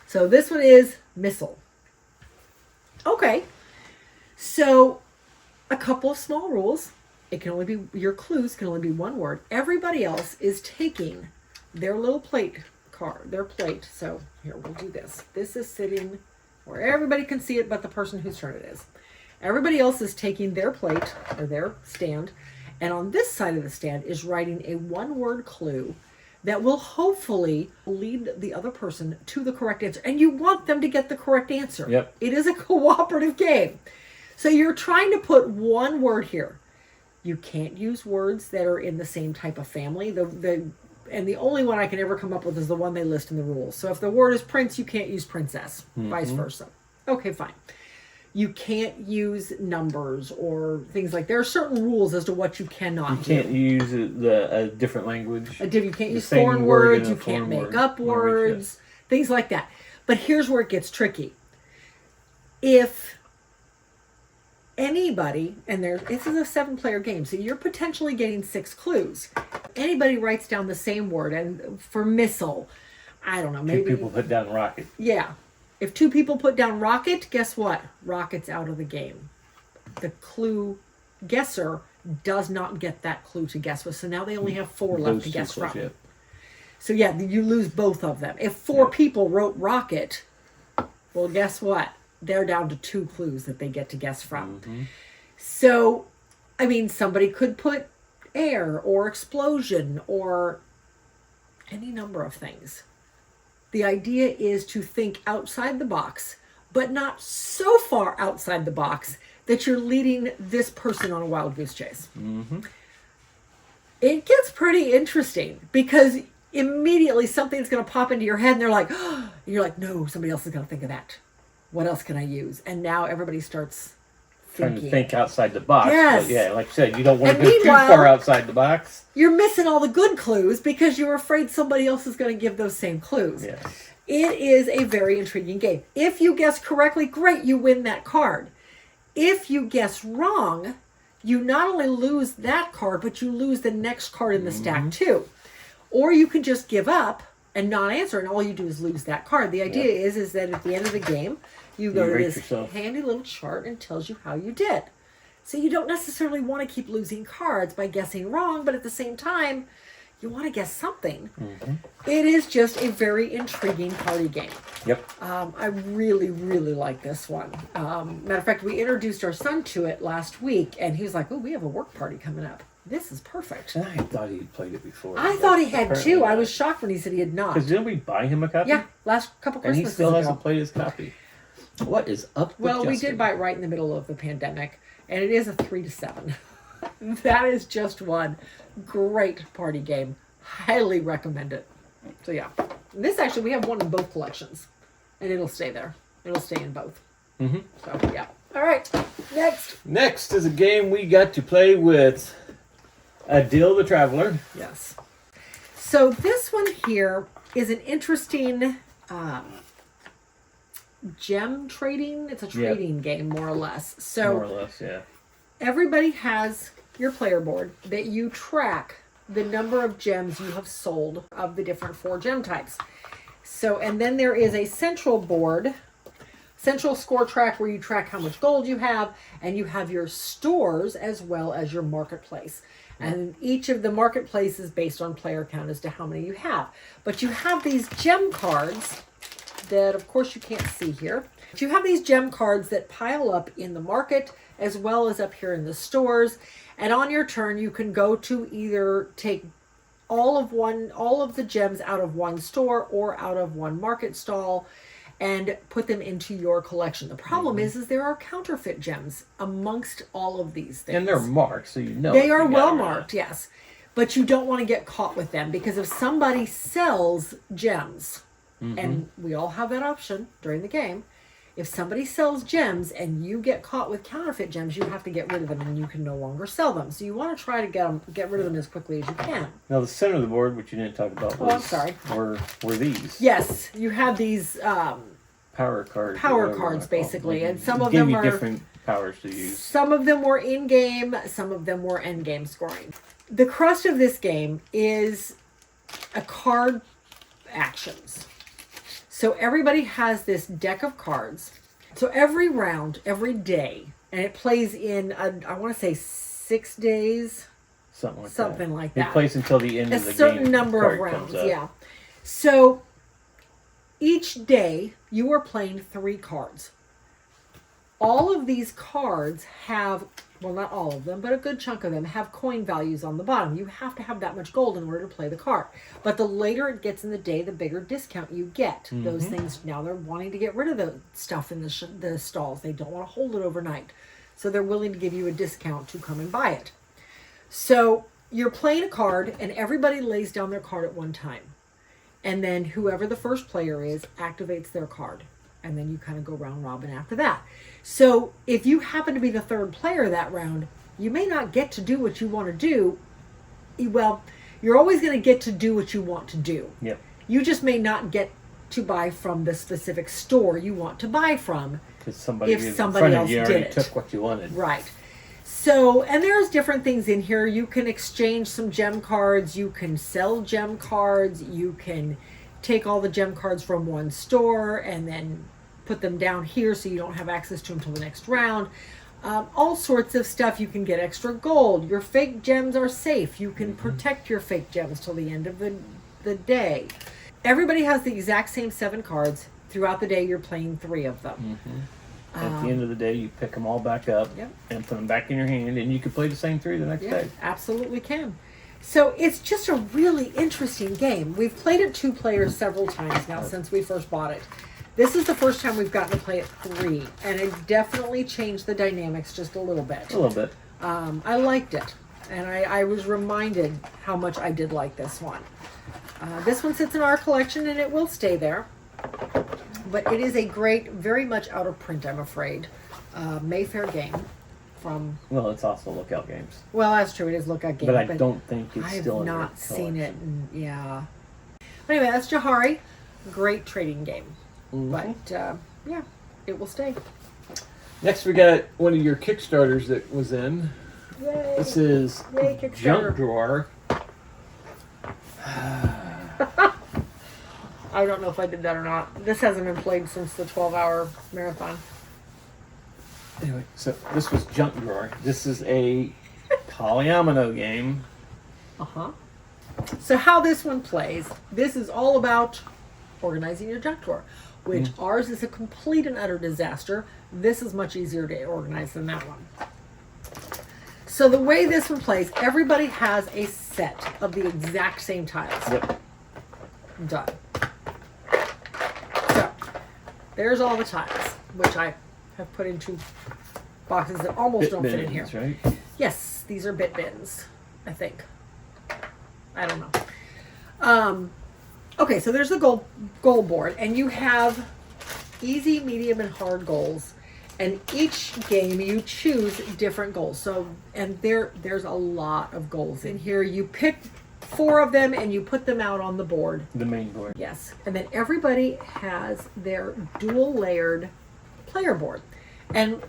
So this one is missile. Okay. So a couple of small rules. It can only be, your clues can only be one word. Everybody else is taking their little plate card, their plate. So here, we'll do this. This is sitting where everybody can see it but the person whose turn it is. Everybody else is taking their plate or their stand, and on this side of the stand is writing a one-word clue that will hopefully lead the other person to the correct answer. And you want them to get the correct answer. Yep. It is a cooperative game. So you're trying to put one word here. You can't use words that are in the same type of family. And the only one I can ever come up with is the one they list in the rules. So if the word is prince, you can't use princess, vice versa. Okay, fine. You can't use numbers or things like, there are certain rules as to what you cannot do. You can't use a different language. You can't use foreign words, you can't make up words, things like that. But here's where it gets tricky. If anybody, and this is a 7-player game, so you're potentially getting 6 clues. Anybody writes down the same word, and for missile, I don't know, maybe 2 people put down rocket. Yeah. If 2 people put down rocket, guess what? Rocket's out of the game. The clue guesser does not get that clue to guess with, so now they only have 4 left to guess from. Yeah. So yeah, you lose both of them. If 4 people wrote rocket, well, guess what? They're down to 2 clues that they get to guess from. So, I mean, somebody could put air or explosion or any number of things. The idea is to think outside the box, but not so far outside the box that you're leading this person on a wild goose chase. It gets pretty interesting because immediately something's going to pop into your head and they're like, oh, you're like, no, somebody else is going to think of that. What else can I use? And now everybody starts thinking. Trying to think outside the box. Yes. But yeah, like I said, you don't want to go too far outside the box. You're missing all the good clues because you're afraid somebody else is going to give those same clues. Yes. It is a very intriguing game. If you guess correctly, great, you win that card. If you guess wrong, you not only lose that card, but you lose the next card in the stack too. Or you can just give up and not answer, and all you do is lose that card. The idea is that at the end of the game, you go to this handy little chart and tells you how you did. So you don't necessarily want to keep losing cards by guessing wrong, but at the same time, you want to guess something. It is just a very intriguing party game. Yep. I really, really like this one. Matter of fact, we introduced our son to it last week, and he was like, oh, we have a work party coming up. This is perfect. I thought he'd played it before. I thought he had too. I was shocked when he said he had not. Because didn't we buy him a copy? Yeah, last couple Christmases and he still ago. hasn't played his copy. What is up with Well, we Justin? did buy it right in the middle of the pandemic, and it is a 3 to 7. That is just one great party game. Highly recommend it. So yeah, this actually, we have one in both collections, and it'll stay there. It'll stay in both. So yeah. All right, next. Next is a game we got to play with Adil the Traveler. Yes. So this one here is an interesting gem trading. It's a trading game, more or less. So more or less, yeah. Everybody has your player board that you track the number of gems you have sold of the different 4 gem types. So, and then there is a central board, central score track where you track how much gold you have, and you have your stores as well as your marketplace. And each of the marketplace is based on player count as to how many you have. But you have these gem cards that, of course, you can't see here. But you have these gem cards that pile up in the market as well as up here in the stores. And on your turn, you can go to either take all of the gems out of one store or out of one market stall and put them into your collection. The problem is there are counterfeit gems amongst all of these things. And they're marked, so you know. They are well marked, yes. But you don't want to get caught with them, because if somebody sells gems, and we all have that option during the game, if somebody sells gems and you get caught with counterfeit gems, you have to get rid of them, and you can no longer sell them. So you want to try to get rid of them as quickly as you can. Now the center of the board, which you didn't talk about, I'm sorry, were these. Yes, you have these power cards. Power cards, basically, and some of them them are different powers to use. Some of them were in game, some of them were end game scoring. The crust of this game is a card actions. So everybody has this deck of cards. So every round, every day, and it plays in, I want to say 6 days. Something like that. It plays until the end of the game. A certain number of rounds, yeah. So each day, you are playing 3 cards. All of these cards have, well, not all of them, but a good chunk of them have coin values on the bottom. You have to have that much gold in order to play the card. But the later it gets in the day, the bigger discount you get. Those things, now they're wanting to get rid of the stuff in the stalls. They don't want to hold it overnight. So they're willing to give you a discount to come and buy it. So you're playing a card, and everybody lays down their card at one time. And then whoever the first player is activates their card. And then you kind of go round robin after that. So if you happen to be the third player that round, you may not get to do what you want to do. Well, you're always going to get to do what you want to do. Yep. You just may not get to buy from the specific store you want to buy from. Because somebody else did it. Took what you wanted. Right. So, and there's different things in here. You can exchange some gem cards. You can sell gem cards. You can take all the gem cards from one store and then put them down here so you don't have access to them until the next round. All sorts of stuff. You can get extra gold. Your fake gems are safe. You can protect your fake gems till the end of the day. Everybody has the exact same 7 cards. Throughout the day, you're playing 3 of them. At the end of the day, you pick them all back up and put them back in your hand, and you can play the same 3 the next day. Absolutely can. So it's just a really interesting game. We've played it 2 players several times now since we first bought it. This is the first time we've gotten to play it 3, and it definitely changed the dynamics just a little bit. A little bit. I liked it, and I was reminded how much I did like this one. This one sits in our collection, and it will stay there. But it is a great, very much out of print, I'm afraid, Mayfair game. Well, it's also Lookout Games. Well, that's true. It is Lookout Games. But I don't think it's still in your collection. I have not seen it. Yeah. Anyway, that's Johari. Great trading game. But, yeah, it will stay. Next, we got one of your Kickstarters that was in. Yay. This is Junk Drawer. I don't know if I did that or not. This hasn't been played since the 12-hour marathon. Anyway, so this was Junk Drawer. This is a polyomino game. So how this one plays, this is all about organizing your junk drawer, which ours is a complete and utter disaster. This is much easier to organize than that one. So the way this one plays, everybody has a set of the exact same tiles. Yep. Done. So there's all the tiles, which I have put into boxes that almost don't fit in here. Right? Yes, these are bit bins, I think. I don't know. Okay, so there's the goal board, and you have easy, medium, and hard goals. And each game you choose different goals. So, and there's a lot of goals in here. You pick 4 of them and you put them out on the board. The main board. Yes. And then everybody has their dual layered player board. And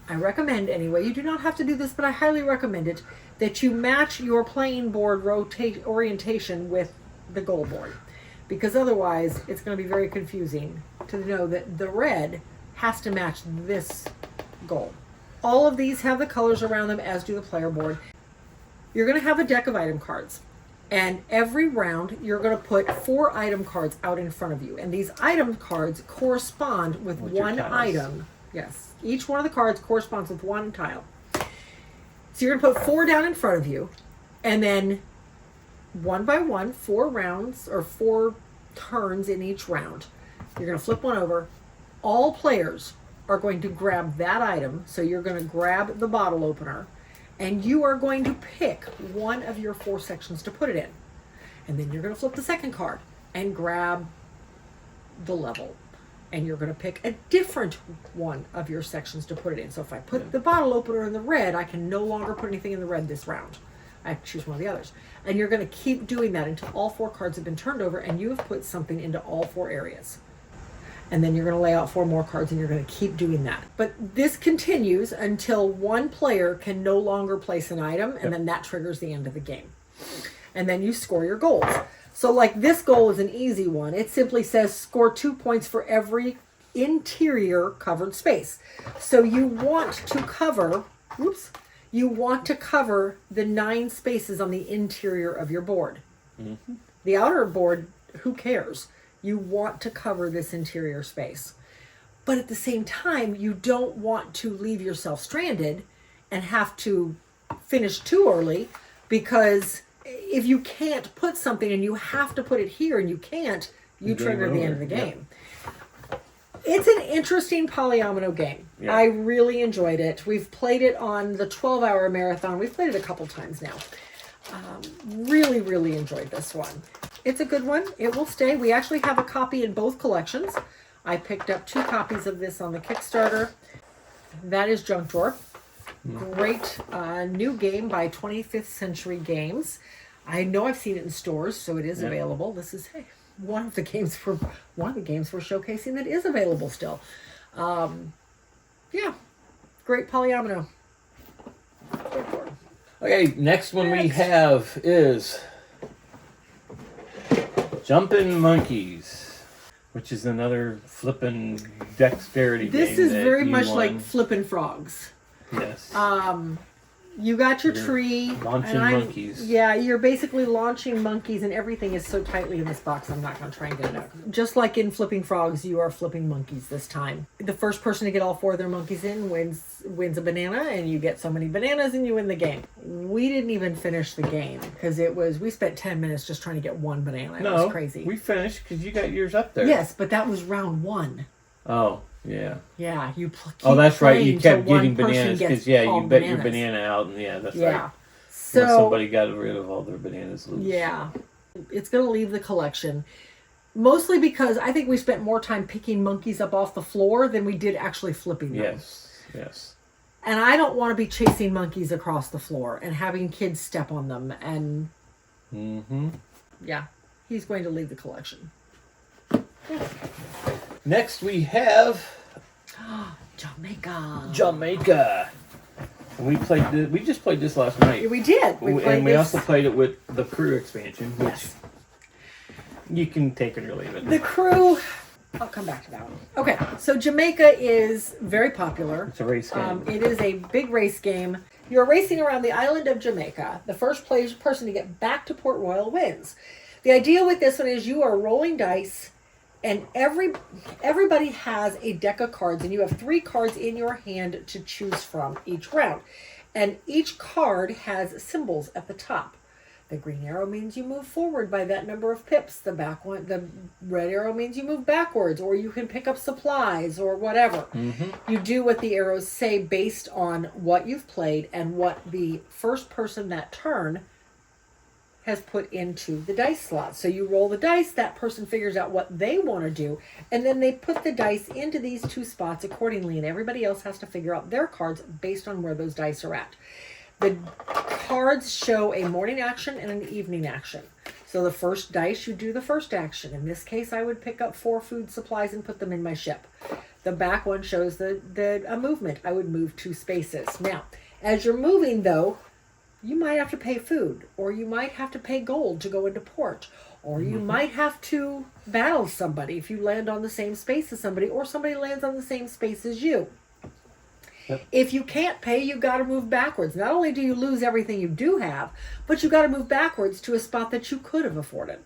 I recommend, anyway, you do not have to do this, but I highly recommend it, that you match your playing board orientation with the goal board. Because otherwise, it's going to be very confusing to know that the red has to match this goal. All of these have the colors around them, as do the player board. You're going to have a deck of item cards. And every round, you're going to put 4 item cards out in front of you. And these item cards correspond with one item. Yes. Each one of the cards corresponds with one tile. So you're going to put 4 down in front of you. And then one by one, 4 rounds or 4 turns in each round. You're going to flip one over. All players are going to grab that item. So you're going to grab the bottle opener. And you are going to pick one of your 4 sections to put it in. And then you're going to flip the second card and grab the level. And you're going to pick a different one of your sections to put it in. So if I put the bottle opener in the red, I can no longer put anything in the red this round. I have to choose one of the others. And you're going to keep doing that until all 4 cards have been turned over and you have put something into all 4 areas. And then you're going to lay out 4 more cards and you're going to keep doing that. But this continues until one player can no longer place an item, and then that triggers the end of the game. And then you score your goals. So like this goal is an easy one. It simply says score 2 points for every interior covered space. So you want to cover, you want to cover the 9 spaces on the interior of your board. Mm-hmm. The outer board, who cares? You want to cover this interior space. But at the same time, you don't want to leave yourself stranded and have to finish too early, because if you can't put something and you have to put it here and you can't, you trigger the end of the game. It's an interesting polyomino game. Yeah. I really enjoyed it. We've played it on the 12-hour marathon. We've played it a couple times now. Really, really enjoyed this one. It's a good one. It will stay. We actually have a copy in both collections. I picked up 2 copies of this on the Kickstarter. That is Junk Drawer. Great new game by 25th Century Games. I know I've seen it in stores, so it is available. This is one of the games we're showcasing that is available still. Great polyomino. Okay, next one we have is Jumpin' Monkeys, which is another flippin' dexterity game. This is very much like Flippin' Frogs. Yes. You got your tree. Launching monkeys. Yeah, you're basically launching monkeys, and everything is so tightly in this box, I'm not going to try and get it out. Just like in Flipping Frogs, you are flipping monkeys this time. The first person to get all 4 of their monkeys in wins a banana, and you get so many bananas and you win the game. We didn't even finish the game, because we spent 10 minutes just trying to get 1 banana. It was crazy. We finished because you got yours up there. Yes, but that was round 1. Oh. Yeah. Yeah, you that's right. You kept getting bananas because you bet your banana out, and that's right. So somebody got rid of all their bananas loose. Yeah, it's going to leave the collection, mostly because I think we spent more time picking monkeys up off the floor than we did actually flipping them. Yes. And I don't want to be chasing monkeys across the floor and having kids step on them. And he's going to leave the collection. Next we have Jamaica. We just played this last night. We did. We also played it with the Crew expansion, which you can take it or leave it. The Crew, I'll come back to that one. Okay, so Jamaica is very popular. It's a race game. It is a big race game. You're racing around the island of Jamaica. The first person to get back to Port Royal wins. The idea with this one is you are rolling dice, and everybody has a deck of cards, and you have 3 cards in your hand to choose from each round. And each card has symbols at the top. The green arrow means you move forward by that number of pips. The red arrow means you move backwards, or you can pick up supplies or whatever. You do what the arrows say based on what you've played and what the first person that turn has put into the dice slot. So you roll the dice, that person figures out what they want to do, and then they put the dice into these 2 spots accordingly, and everybody else has to figure out their cards based on where those dice are at. The cards show a morning action and an evening action. So the first dice, you do the first action. In this case, I would pick up 4 food supplies and put them in my ship. The back one shows a movement. I would move 2 spaces. Now, as you're moving, though, you might have to pay food, or you might have to pay gold to go into port, or you might have to battle somebody if you land on the same space as somebody, or somebody lands on the same space as you. If you can't pay, you got to move backwards. Not only do you lose everything you do have, but you got to move backwards to a spot that you could have afforded.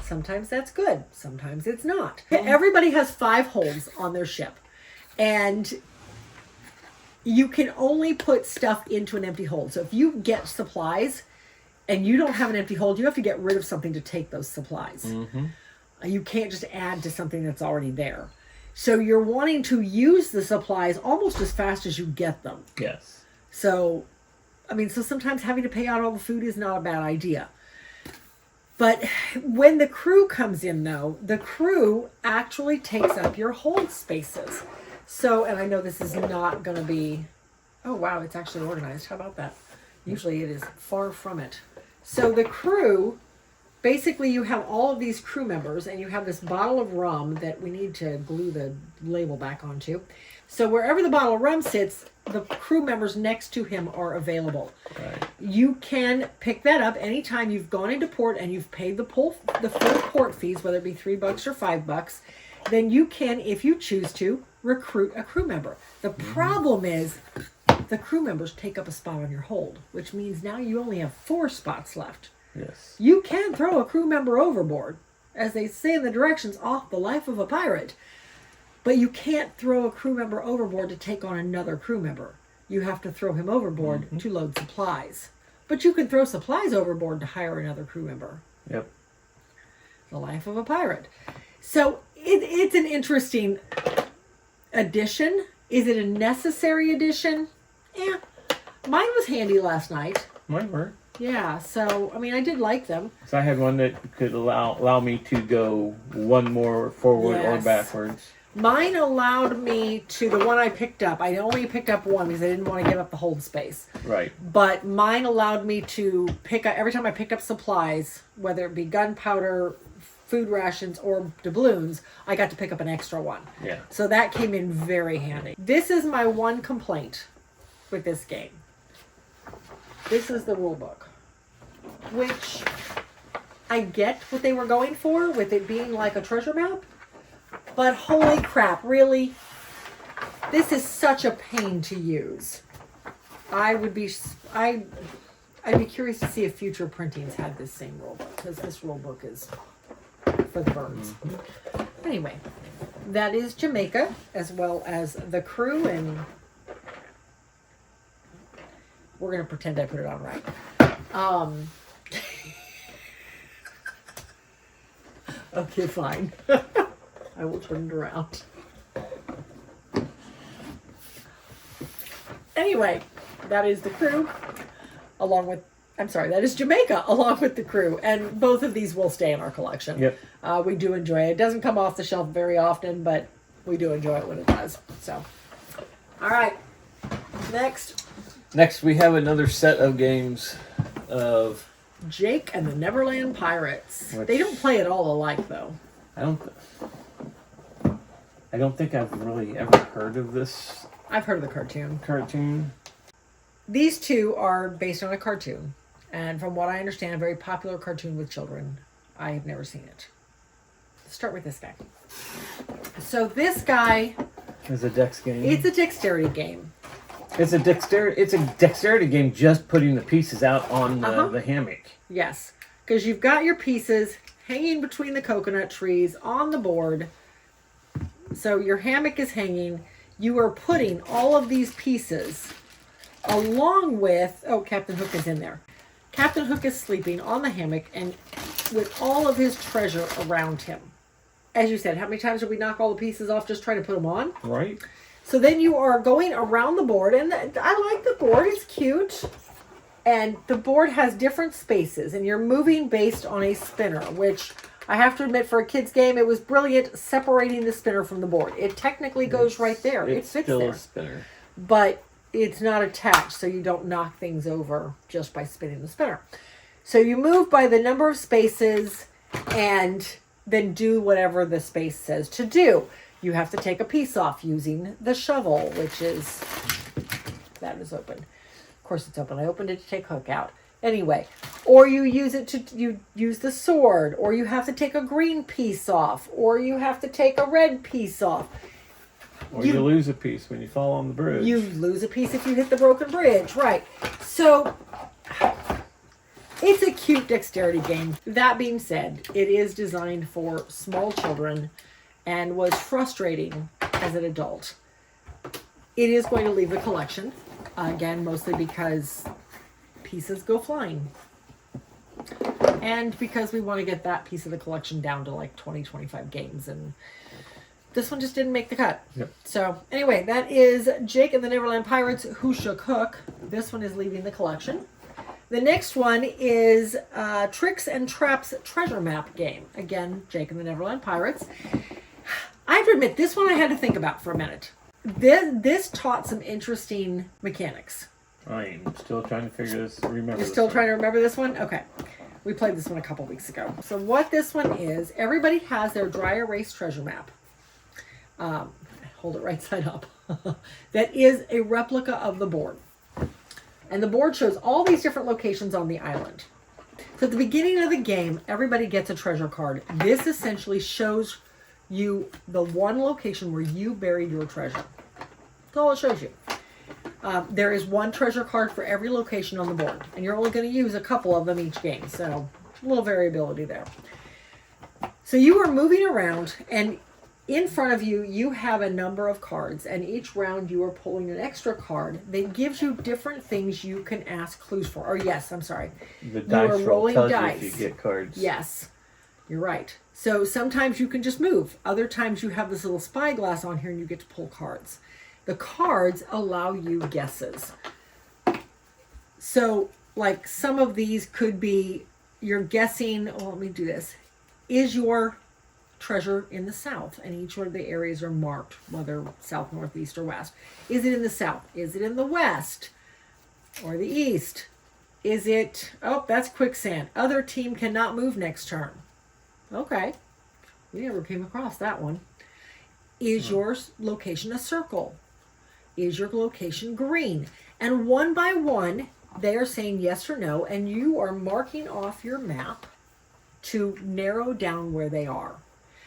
Sometimes that's good. Sometimes it's not. Everybody has 5 holes on their ship, and you can only put stuff into an empty hold. So if you get supplies and you don't have an empty hold, you have to get rid of something to take those supplies. You can't just add to something that's already there. So you're wanting to use the supplies almost as fast as you get them. Yes. So, so sometimes having to pay out all the food is not a bad idea. But when the crew comes in, though, the crew actually takes up your hold spaces. So, and I know this is not going to be... Oh, wow, it's actually organized. How about that? Usually it is far from it. So the crew, basically you have all of these crew members, and you have this bottle of rum that we need to glue the label back onto. So wherever the bottle of rum sits, the crew members next to him are available. Right. You can pick that up anytime you've gone into port and you've paid the full port fees, whether it be $3 or $5. Then you can, if you choose to, recruit a crew member. The problem is the crew members take up a spot on your hold, which means now you only have 4 spots left. Yes. You can throw a crew member overboard, as they say in the directions, off the life of a pirate. But you can't throw a crew member overboard to take on another crew member. You have to throw him overboard to load supplies. But you can throw supplies overboard to hire another crew member. Yep. The life of a pirate. So it's an interesting addition. Is it a necessary addition? Yeah. Mine was handy last night. Mine were. Yeah, so, I did like them. So I had one that could allow me to go one more forward or backwards. Mine allowed me to, the one I picked up, I only picked up one because I didn't want to give up the hold space. Right. But mine allowed me to pick up, every time I picked up supplies, whether it be gunpowder, food rations, or doubloons, I got to pick up an extra one. Yeah. So that came in very handy. This is my one complaint with this game. This is the rule book, which I get what they were going for with it being like a treasure map. But holy crap, really? This is such a pain to use. I'd be curious to see if future printings had this same rulebook, because this rulebook is for the birds. Anyway, that is Jamaica, as well as the crew, and we're going to pretend I put it on right. Okay, fine. I will turn it around. Anyway, that is the crew, that is Jamaica, along with the crew. And both of these will stay in our collection. Yep. We do enjoy it. It doesn't come off the shelf very often, but we do enjoy it when it does. So, all right. Next, we have another set of games of Jake and the Neverland Pirates. They don't play it all alike, though. I don't think I've really ever heard of this. I've heard of the cartoon. These two are based on a cartoon. And from what I understand, a very popular cartoon with children. I have never seen it. Let's start with this guy. So this guy... is a dex game. It's a dexterity game. It's a dexterity game, just putting the pieces out on the hammock. Yes. Because you've got your pieces hanging between the coconut trees on the board. So your hammock is hanging. You are putting all of these pieces along with... Oh, Captain Hook is in there. Captain Hook is sleeping on the hammock and with all of his treasure around him. As you said, how many times did we knock all the pieces off just trying to put them on? Right. So then you are going around the board, and I like the board. It's cute. And the board has different spaces, and you're moving based on a spinner, which... I have to admit, for a kid's game, it was brilliant separating the spinner from the board. It technically goes right there. It fits still there. A spinner. But it's not attached, so you don't knock things over just by spinning the spinner. So you move by the number of spaces and then do whatever the space says to do. You have to take a piece off using the shovel, which is... That is open. Of course it's open. I opened it to take Hook out. Anyway, or you use it to use the sword, or you have to take a green piece off, or you have to take a red piece off. Or you lose a piece when you fall on the bridge. You lose a piece if you hit the broken bridge, right. So, it's a cute dexterity game. That being said, it is designed for small children and was frustrating as an adult. It is going to leave the collection, again, mostly because... pieces go flying. And because we want to get that piece of the collection down to like 20-25 games, and This one just didn't make the cut. Yep. So anyway, that is Jake and the Neverland Pirates, Who Shook Hook. This one is leaving the collection. The next one is Tricks and Traps Treasure Map game. Again, Jake and the Neverland Pirates. I have to admit, this one I had to think about for a minute. This taught some interesting mechanics. I'm still trying to remember You're still trying to remember this one? Okay. We played this one a couple weeks ago. So what this one is, everybody has their dry erase treasure map. Hold it right side up. That is a replica of the board. And the board shows all these different locations on the island. So at the beginning of the game, everybody gets a treasure card. This essentially shows you the one location where you buried your treasure. That's all it shows you. There is one treasure card for every location on the board. And you're only going to use a couple of them each game. So a little variability there. So you are moving around, and in front of you, you have a number of cards, and each round you are pulling an extra card that gives you different things you can ask clues for. Or yes, I'm sorry. The dice roll tells you if you get cards. Yes, you're right. So sometimes you can just move. Other times you have this little spyglass on here and you get to pull cards. The cards allow you guesses. So like some of these could be, you're guessing, let me do this. Is your treasure in the south? And each one of the areas are marked, whether south, north, east, or west. Is it in the south? Is it in the west or the east? Is it, that's quicksand. Other team cannot move next turn. Okay. We never came across that one. Is your location a circle? Is your location green? And one by one, they are saying yes or no, and you are marking off your map to narrow down where they are.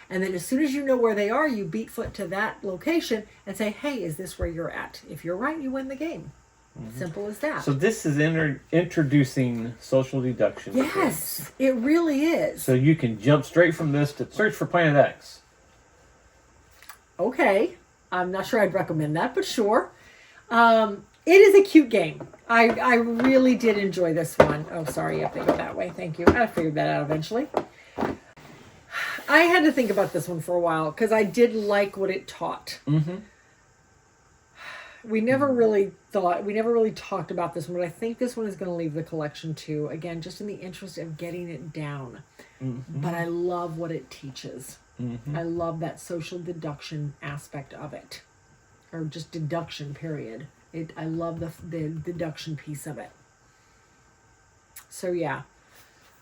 And then as soon as you know where they are, you beat foot to that location and say, hey, is this where you're at? If you're right, you win the game. Mm-hmm. Simple as that. So this is introducing social deduction. Yes, it really is. So you can jump straight from this to search for Planet X. Okay. I'm not sure I'd recommend that, but sure. It is a cute game. I really did enjoy this one. Oh, sorry, you have to go that way. Thank you. I figured that out eventually. I had to think about this one for a while because I did like what it taught. Mm-hmm. We never really talked about this one, but I think this one is going to leave the collection too. Again, just in the interest of getting it down. Mm-hmm. But I love what it teaches. Mm-hmm. I love that social deduction aspect of it. Or just deduction, period. I love the deduction piece of it. So yeah.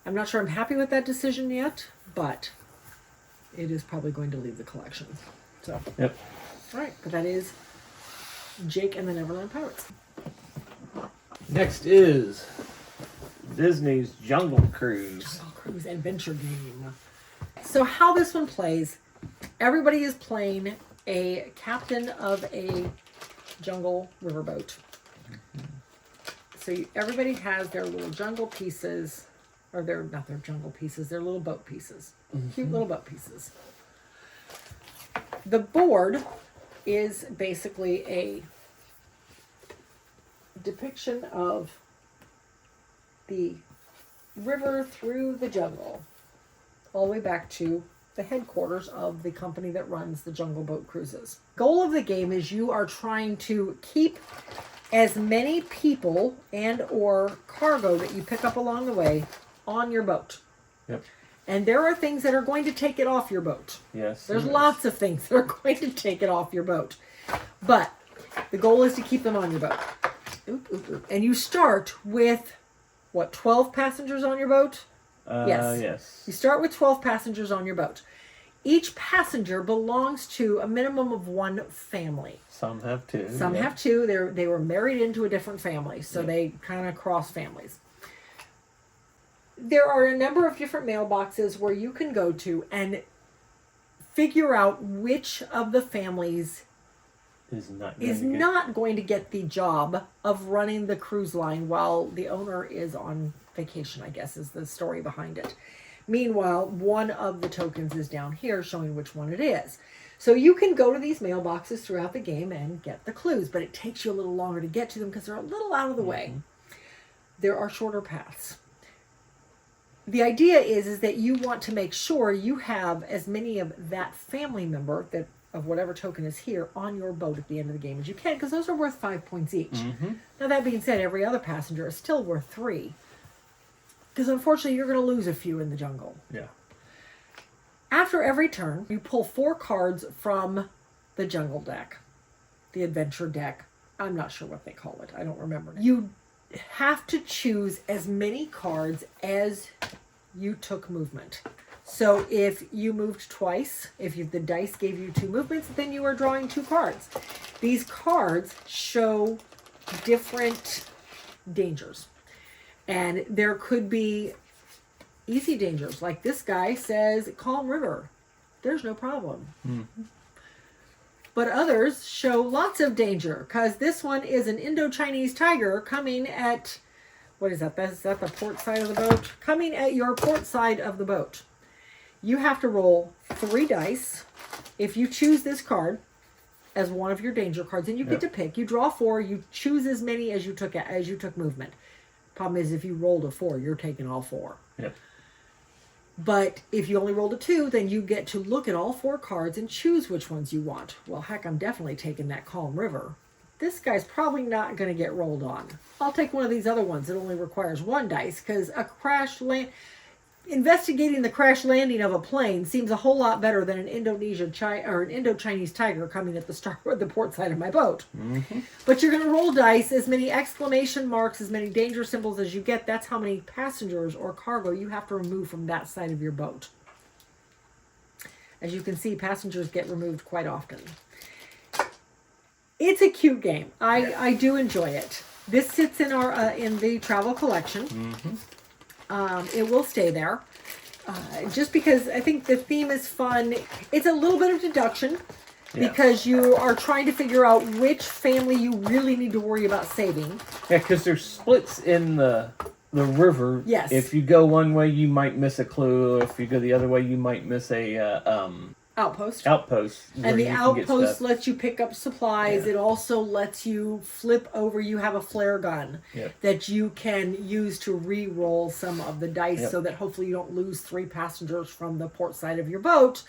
I'm not sure I'm happy with that decision yet, but it is probably going to leave the collection. So, yep. All right, but that is Jake and the Neverland Pirates. Next is Disney's Jungle Cruise. Jungle Cruise adventure game. So how this one plays, everybody is playing a captain of a jungle riverboat. Mm-hmm. So everybody has their little jungle pieces, or they're not their jungle pieces, they're little boat pieces. Mm-hmm. Cute little boat pieces. The board is basically a depiction of the river through the jungle, all the way back to the headquarters of the company that runs the Jungle Boat Cruises. Goal of the game is you are trying to keep as many people and or cargo that you pick up along the way on your boat. Yep. And there are things that are going to take it off your boat. Yes. There's lots of things that are going to take it off your boat. But the goal is to keep them on your boat. And you start with, 12 passengers on your boat? Yes. You start with 12 passengers on your boat. Each passenger belongs to a minimum of one family. Some have two. Some have two. They were married into a different family, so they kind of cross families. There are a number of different mailboxes where you can go to and figure out which of the families is not going to get the job of running the cruise line while the owner is on vacation, I guess is the story behind it. Meanwhile, one of the tokens is down here showing which one it is. So you can go to these mailboxes throughout the game and get the clues, but it takes you a little longer to get to them because they're a little out of the way. There are shorter paths. The idea is that you want to make sure you have as many of that family member that of whatever token is here on your boat at the end of the game as you can, because those are worth 5 points each. Mm-hmm. Now, that being said, every other passenger is still worth 3. Because unfortunately, you're going to lose a few in the jungle. Yeah. After every turn, you pull 4 cards from the jungle deck, the adventure deck. I'm not sure what they call it. I don't remember. You have to choose as many cards as you took movement. So if you moved twice, the dice gave you 2 movements, then you are drawing 2 cards. These cards show different dangers. And there could be easy dangers. Like this guy says, calm river. There's no problem. Mm-hmm. But others show lots of danger, because this one is an Indo-Chinese tiger coming at, what is that? Is that the port side of the boat? Coming at your port side of the boat. You have to roll 3 dice. If you choose this card as one of your danger cards, and you get to pick, you draw 4, you choose as many as you took movement. Problem is, if you rolled a 4, you're taking all 4. Yep. But if you only rolled a 2, then you get to look at all 4 cards and choose which ones you want. Well, heck, I'm definitely taking that Calm River. This guy's probably not going to get rolled on. I'll take one of these other ones that only requires 1 dice, because investigating the crash landing of a plane seems a whole lot better than an Indo-Chinese tiger coming at the port side of my boat. Mm-hmm. But you're going to roll dice, as many exclamation marks, as many danger symbols as you get. That's how many passengers or cargo you have to remove from that side of your boat. As you can see, passengers get removed quite often. It's a cute game. I do enjoy it. This sits in in the travel collection. Mm-hmm. It will stay there. Just because I think the theme is fun. It's a little bit of deduction, because you are trying to figure out which family you really need to worry about saving. Yeah, because there's splits in the river. Yes. If you go one way, you might miss a clue. If you go the other way, you might miss a outpost. And the outpost lets you pick up supplies. Yeah. It also lets you flip over. You have a flare gun that you can use to re-roll some of the dice, so that hopefully you don't lose 3 passengers from the port side of your boat.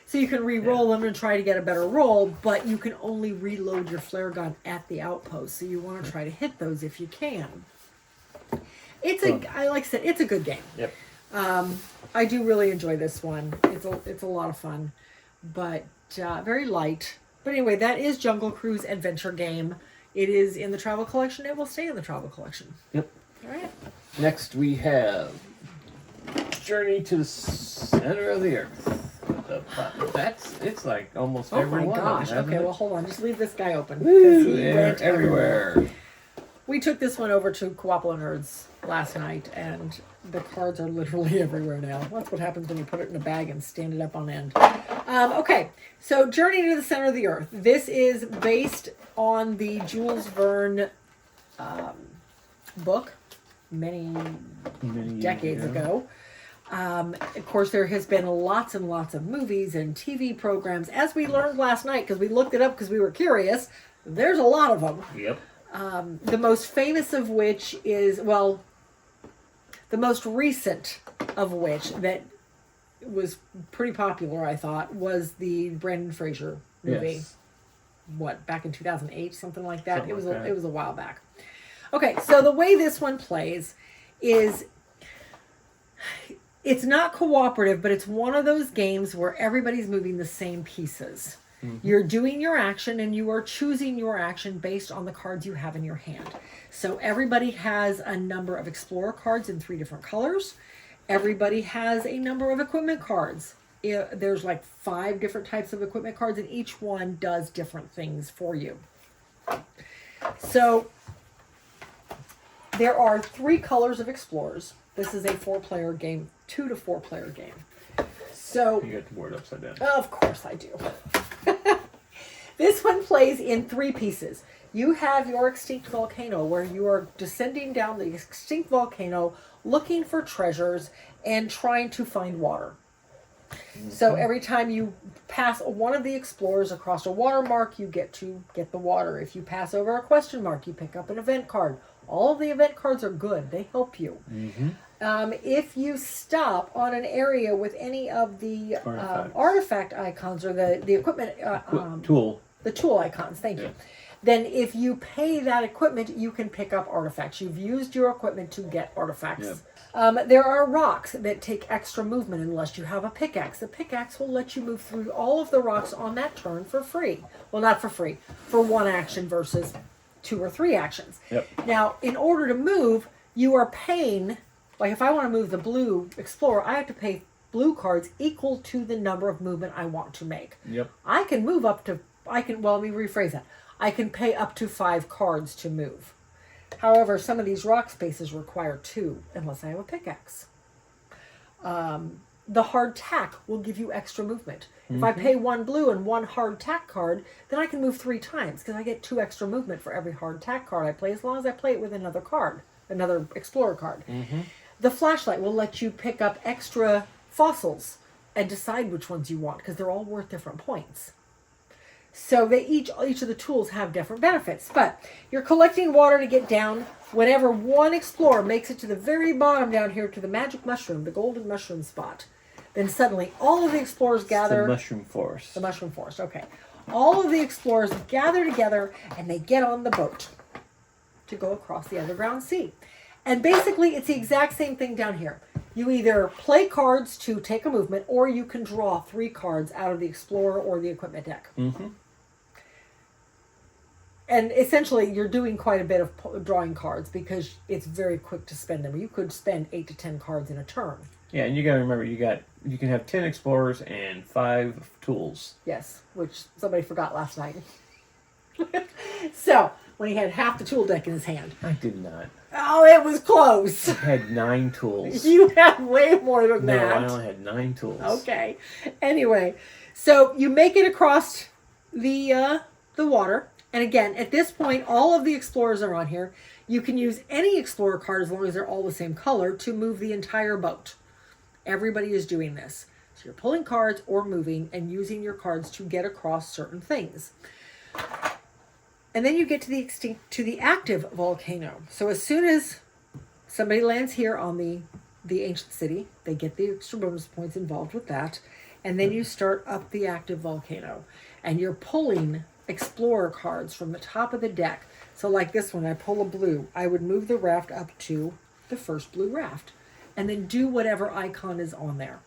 So you can re-roll them and try to get a better roll, but you can only reload your flare gun at the outpost. So you want to try to hit those if you can. Like I said, it's a good game. Yep. I do really enjoy this one. It's a lot of fun, but very light. But anyway, that is Jungle Cruise Adventure Game. It is in the travel collection. It will stay in the travel collection. Yep. All right. Next we have Journey to the Center of the Earth. It's like almost every one. Oh my gosh. Okay, well, hold on. Just leave this guy open. Woo, he went everywhere. We took this one over to Coopla Nerds last night, and the cards are literally everywhere now. That's what happens when you put it in a bag and stand it up on end. Okay, so Journey to the Center of the Earth. This is based on the Jules Verne book many decades ago. Of course, there has been lots and lots of movies and TV programs. As we learned last night, because we looked it up because we were curious, there's a lot of them. Yep. The most famous of which is, the most recent of which that was pretty popular, I thought, was the Brendan Fraser movie. Yes. Back in 2008, something like that. It was a while back. Okay, so the way this one plays is, it's not cooperative, but it's one of those games where everybody's moving the same pieces. Mm-hmm. You're doing your action, and you are choosing your action based on the cards you have in your hand. So everybody has a number of Explorer cards in 3 different colors. Everybody has a number of equipment cards. There's like 5 different types of equipment cards, and each one does different things for you. So there are 3 colors of Explorers. This is a 4-player game, 2 to 4-player game. So you got the word upside down. Of course I do. This one plays in 3 pieces. You have your extinct volcano, where you are descending down the extinct volcano, looking for treasures and trying to find water. Mm-hmm. So every time you pass one of the explorers across a water mark, you get to get the water. If you pass over a question mark, you pick up an event card. All of the event cards are good. They help you. Mm-hmm. If you stop on an area with any of the artifact icons or the equipment tool, the tool icons, thank you. Then if you pay that equipment, you can pick up artifacts. You've used your equipment to get artifacts. There are rocks that take extra movement unless you have a pickaxe. The pickaxe will let you move through all of the rocks on that turn for free. Well, not for free, for one action versus 2 or 3 actions. Now, in order to move, you are paying, like if I want to move the blue explorer, I have to pay blue cards equal to the number of movement I want to make. I can move up to, let me rephrase that. I can pay up to 5 cards to move. However, some of these rock spaces require 2, unless I have a pickaxe. The hard tack will give you extra movement. If I pay 1 blue and 1 hard tack card, then I can move 3 times, because I get 2 extra movement for every hard tack card I play, as long as I play it with another card, another explorer card. The flashlight will let you pick up extra fossils and decide which ones you want, because they're all worth different points. So they each of the tools have different benefits. But you're collecting water to get down. Whenever one explorer makes it to the very bottom down here to the magic mushroom, the golden mushroom spot, then suddenly all of the explorers gather. The mushroom forest. The mushroom forest, okay. All of the explorers gather together and they get on the boat to go across the underground sea. And basically it's the exact same thing down here. You either play cards to take a movement, or you can draw 3 cards out of the explorer or the equipment deck. And essentially, you're doing quite a bit of drawing cards because it's very quick to spend them. You could spend 8 to 10 cards in a turn. Yeah, and you got to remember, you can have 10 explorers and 5 tools. Yes, which somebody forgot last night. So, when he had half the tool deck in his hand. I did not. Oh, it was close. I had 9 tools. You had way more than that. No, I only had 9 tools. Okay. Anyway, so you make it across the water. And again, at this point, all of the explorers are on here. You can use any explorer card, as long as they're all the same color, to move the entire boat. Everybody is doing this. So you're pulling cards or moving and using your cards to get across certain things. And then you get to the active volcano. So as soon as somebody lands here on the ancient city, they get the extra bonus points involved with that. And then you start up the active volcano. And you're pulling explorer cards from the top of the deck. So like this one, I pull a blue. I would move the raft up to the first blue raft. And then do whatever icon is on there.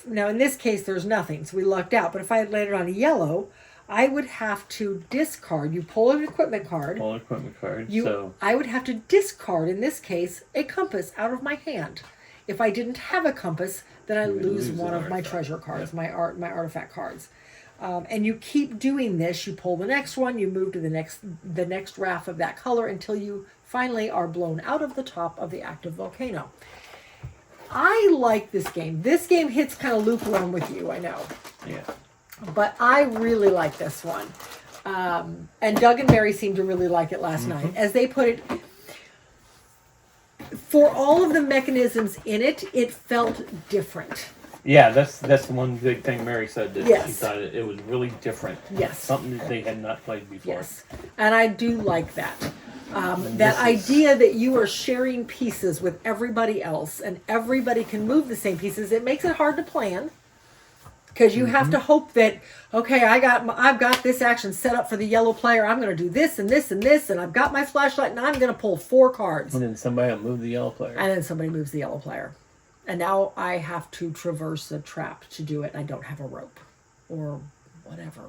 Now in this case, there's nothing, so we lucked out. But if I had landed on a yellow, I would have to discard. You pull an equipment card. Pull an equipment card. I would have to discard, in this case, a compass out of my hand. If I didn't have a compass, then I lose one of my treasure cards, my artifact cards. And you keep doing this. You pull the next one. You move to the next raft of that color until you finally are blown out of the top of the active volcano. I like this game. This game hits kind of lukewarm with you, I know. Yeah. But I really like this one. And Doug and Mary seemed to really like it last night. As they put it, for all of the mechanisms in it, it felt different. Yeah, that's the one big thing Mary said, that she thought it was really different. Yes. Something that they had not played before. Yes. And I do like that. That idea that you are sharing pieces with everybody else and everybody can move the same pieces, it makes it hard to plan. Because you have to hope that, okay, I've got this action set up for the yellow player. I'm going to do this and this and this, and I've got my flashlight, and I'm going to pull 4 cards. And then somebody will move the yellow player. And then somebody moves the yellow player. And now I have to traverse a trap to do it, and I don't have a rope or whatever.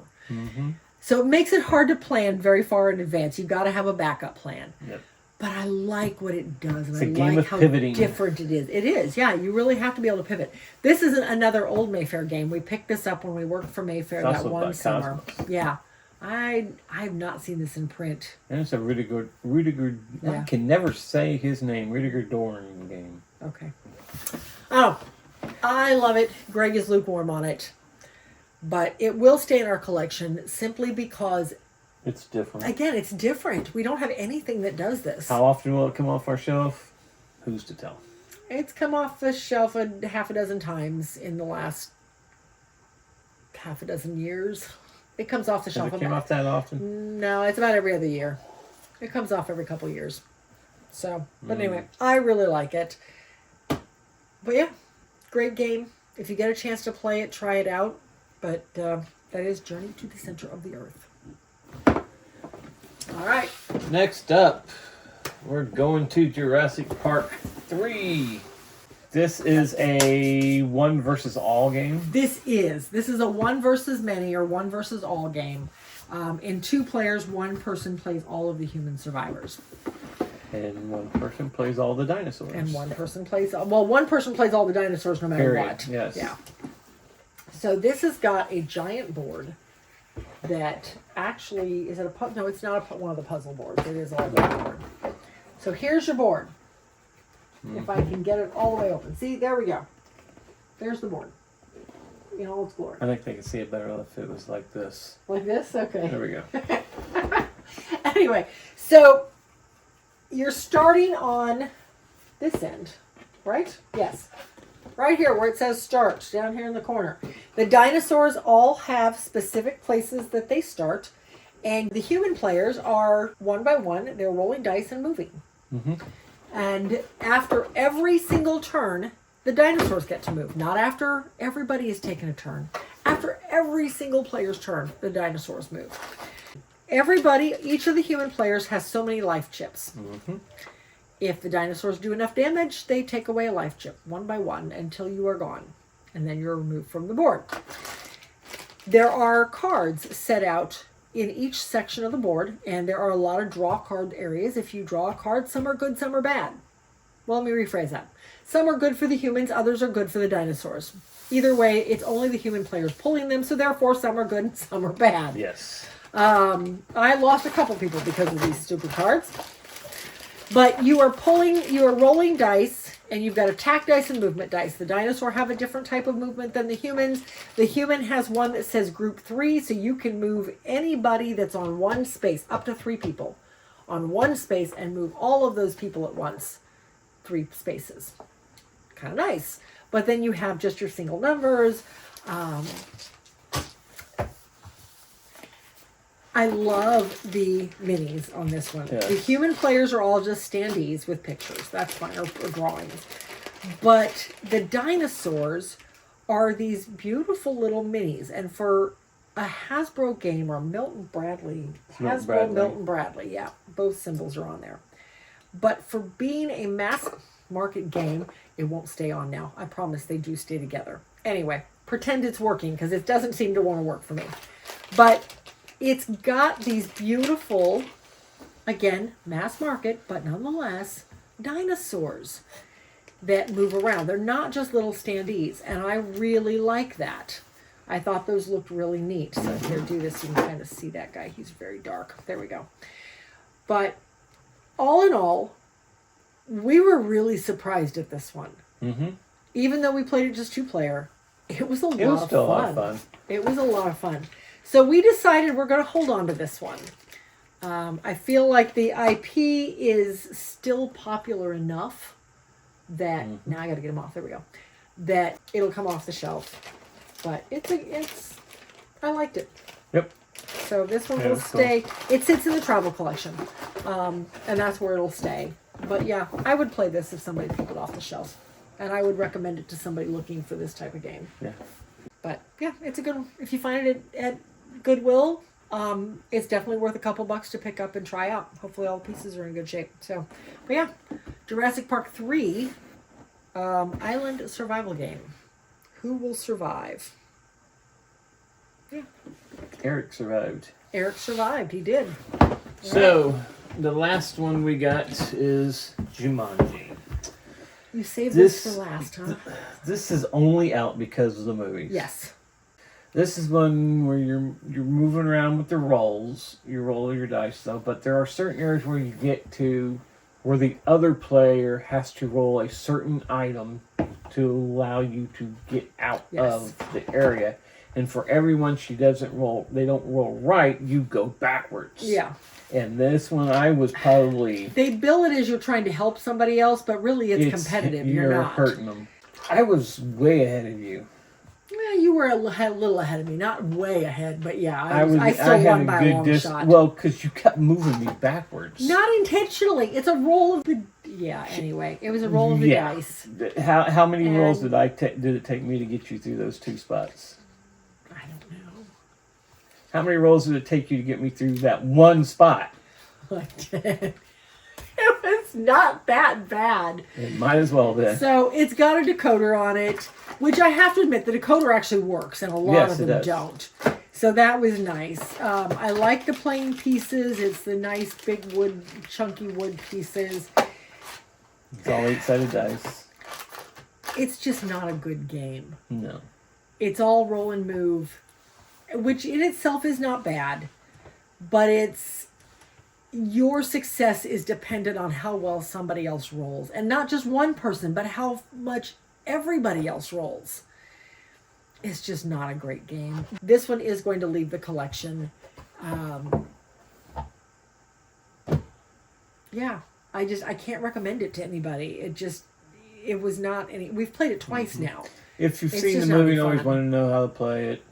So it makes it hard to plan very far in advance. You've got to have a backup plan. Yep. But I like what it does, and It's a I game like of how pivoting. different it is. It is, yeah. You really have to be able to pivot. This is another old Mayfair game. We picked this up when we worked for Mayfair that one summer. Cosmos. Yeah, I've not seen this in print. And it's a Rudiger. Yeah. I can never say his name. Rudiger Dorn game. Okay. Oh, I love it. Greg is lukewarm on it, but it will stay in our collection simply because. It's different. Again, it's different. We don't have anything that does this. How often will it come off our shelf? Who's to tell? It's come off the shelf half a dozen times in the last half a dozen years. It comes off the shelf. Has it came off that often? No, it's about every other year. It comes off every couple of years. So, but anyway, I really like it. But yeah, great game. If you get a chance to play it, try it out. But that is Journey to the Center of the Earth. All right. Next up, we're going to Jurassic Park 3. This is a one versus all game. This is a one versus many or one versus all game. In 2 players, one person plays all of the human survivors. And one person plays all the dinosaurs. And one person plays all the dinosaurs no matter what. Yes. Yeah. So this has got a giant board that actually, is it a puzzle? No, it's not one of the puzzle boards. It is all one board. So here's your board. If I can get it all the way open. See, there we go. There's the board. In all its glory. I think they can see it better if it was like this. Like this? Okay. There we go. Anyway, so you're starting on this end, right? Yes. Right here where it says start, down here in the corner. The dinosaurs all have specific places that they start, and the human players are one by one. They're rolling dice and moving. Mm-hmm. And after every single turn, the dinosaurs get to move. Not after everybody has taken a turn. After every single player's turn, the dinosaurs move. Each of the human players has so many life chips. Mm-hmm. If the dinosaurs do enough damage, they take away a life chip, one by one, until you are gone. And then you're removed from the board. There are cards set out in each section of the board, and there are a lot of draw card areas. If you draw a card, some are good, some are bad. Well, let me rephrase that. Some are good for the humans, others are good for the dinosaurs. Either way, it's only the human players pulling them, so therefore some are good and some are bad. Yes. I lost a couple people because of these stupid cards. But you are rolling dice, and you've got attack dice and movement dice. The dinosaur have a different type of movement than the humans. The human has one that says group 3, so you can move anybody that's on one space, up to 3 people, on one space, and move all of those people at once. 3 spaces. Kind of nice. But then you have just your single numbers. I love the minis on this one. Yeah. The human players are all just standees with pictures. That's fine, or drawings. But the dinosaurs are these beautiful little minis. And for a Hasbro game, or Milton Bradley, Milton Bradley, yeah, both symbols are on there. But for being a mass market game, it won't stay on now. I promise they do stay together. Anyway, pretend it's working, because it doesn't seem to want to work for me. But it's got these beautiful, again, mass market, but nonetheless, dinosaurs that move around. They're not just little standees, and I really like that. I thought those looked really neat. So here, do this, you can kind of see that guy. He's very dark. There we go. But all in all, we were really surprised at this one. Mm-hmm. Even though we played it just 2-player, it was a lot of fun. It was a lot of fun. So we decided we're going to hold on to this one. I feel like the IP is still popular enough that now I got to get them off. There we go. That it'll come off the shelf. But I liked it. Yep. So this one will stay. Cool. It sits in the travel collection, and that's where it'll stay. But yeah, I would play this if somebody picked it off the shelf, and I would recommend it to somebody looking for this type of game. Yeah. But yeah, it's a good one. If you find it at Goodwill, it's definitely worth a couple bucks to pick up and try out. Hopefully all the pieces are in good shape. So, but yeah, Jurassic Park 3, island survival game. Who will survive? Yeah. Eric survived. Eric survived. He did. So, the last one we got is Jumanji. You saved this for last, huh? This is only out because of the movies. Yes. This is one where you're moving around with the rolls. You roll your dice, though, but there are certain areas where you get to where the other player has to roll a certain item to allow you to get out of the area. And for everyone they don't roll right, you go backwards. Yeah. And this one, I was probably... They bill it as you're trying to help somebody else, but really it's competitive. You're not hurting them. I was way ahead of you. Well, you were a little ahead of me, not way ahead, but yeah, I still had won a by a long good shot. Well, because you kept moving me backwards. Not intentionally. It's a roll of the. Yeah. Anyway, it was a roll of the dice. How many rolls did it take me to get you through those 2 spots? I don't know. How many rolls did it take you to get me through that 1 spot? It was not that bad. It might as well be. So it's got a decoder on it, which I have to admit, the decoder actually works, and a lot of them don't. So that was nice. I like the plain pieces. It's the nice big wood, chunky wood pieces. It's all 8-sided dice. It's just not a good game. No. It's all roll and move, which in itself is not bad, but your success is dependent on how well somebody else rolls. And not just one person, but how much everybody else rolls. It's just not a great game. This one is going to leave the collection. Yeah, I can't recommend it to anybody. It was not any. We've played it twice now. If you've seen the movie and always want to know how to play it,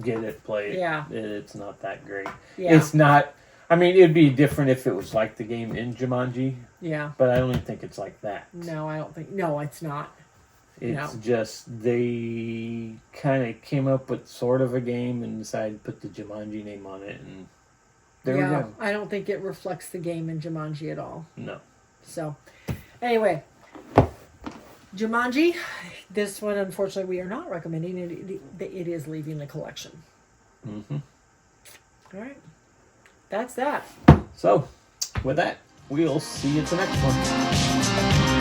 get it, play it. Yeah. It's not that great. Yeah. It's not. I mean, it'd be different if it was like the game in Jumanji. Yeah. But I don't even think it's like that. No, I don't think. No, it's not. It's just they kind of came up with sort of a game and decided to put the Jumanji name on it, and there we go. I don't think it reflects the game in Jumanji at all. No. So, anyway, Jumanji. This one, unfortunately, we are not recommending it. It is leaving the collection. Mm-hmm. All right. That's that. So, with that, we'll see you at the next one.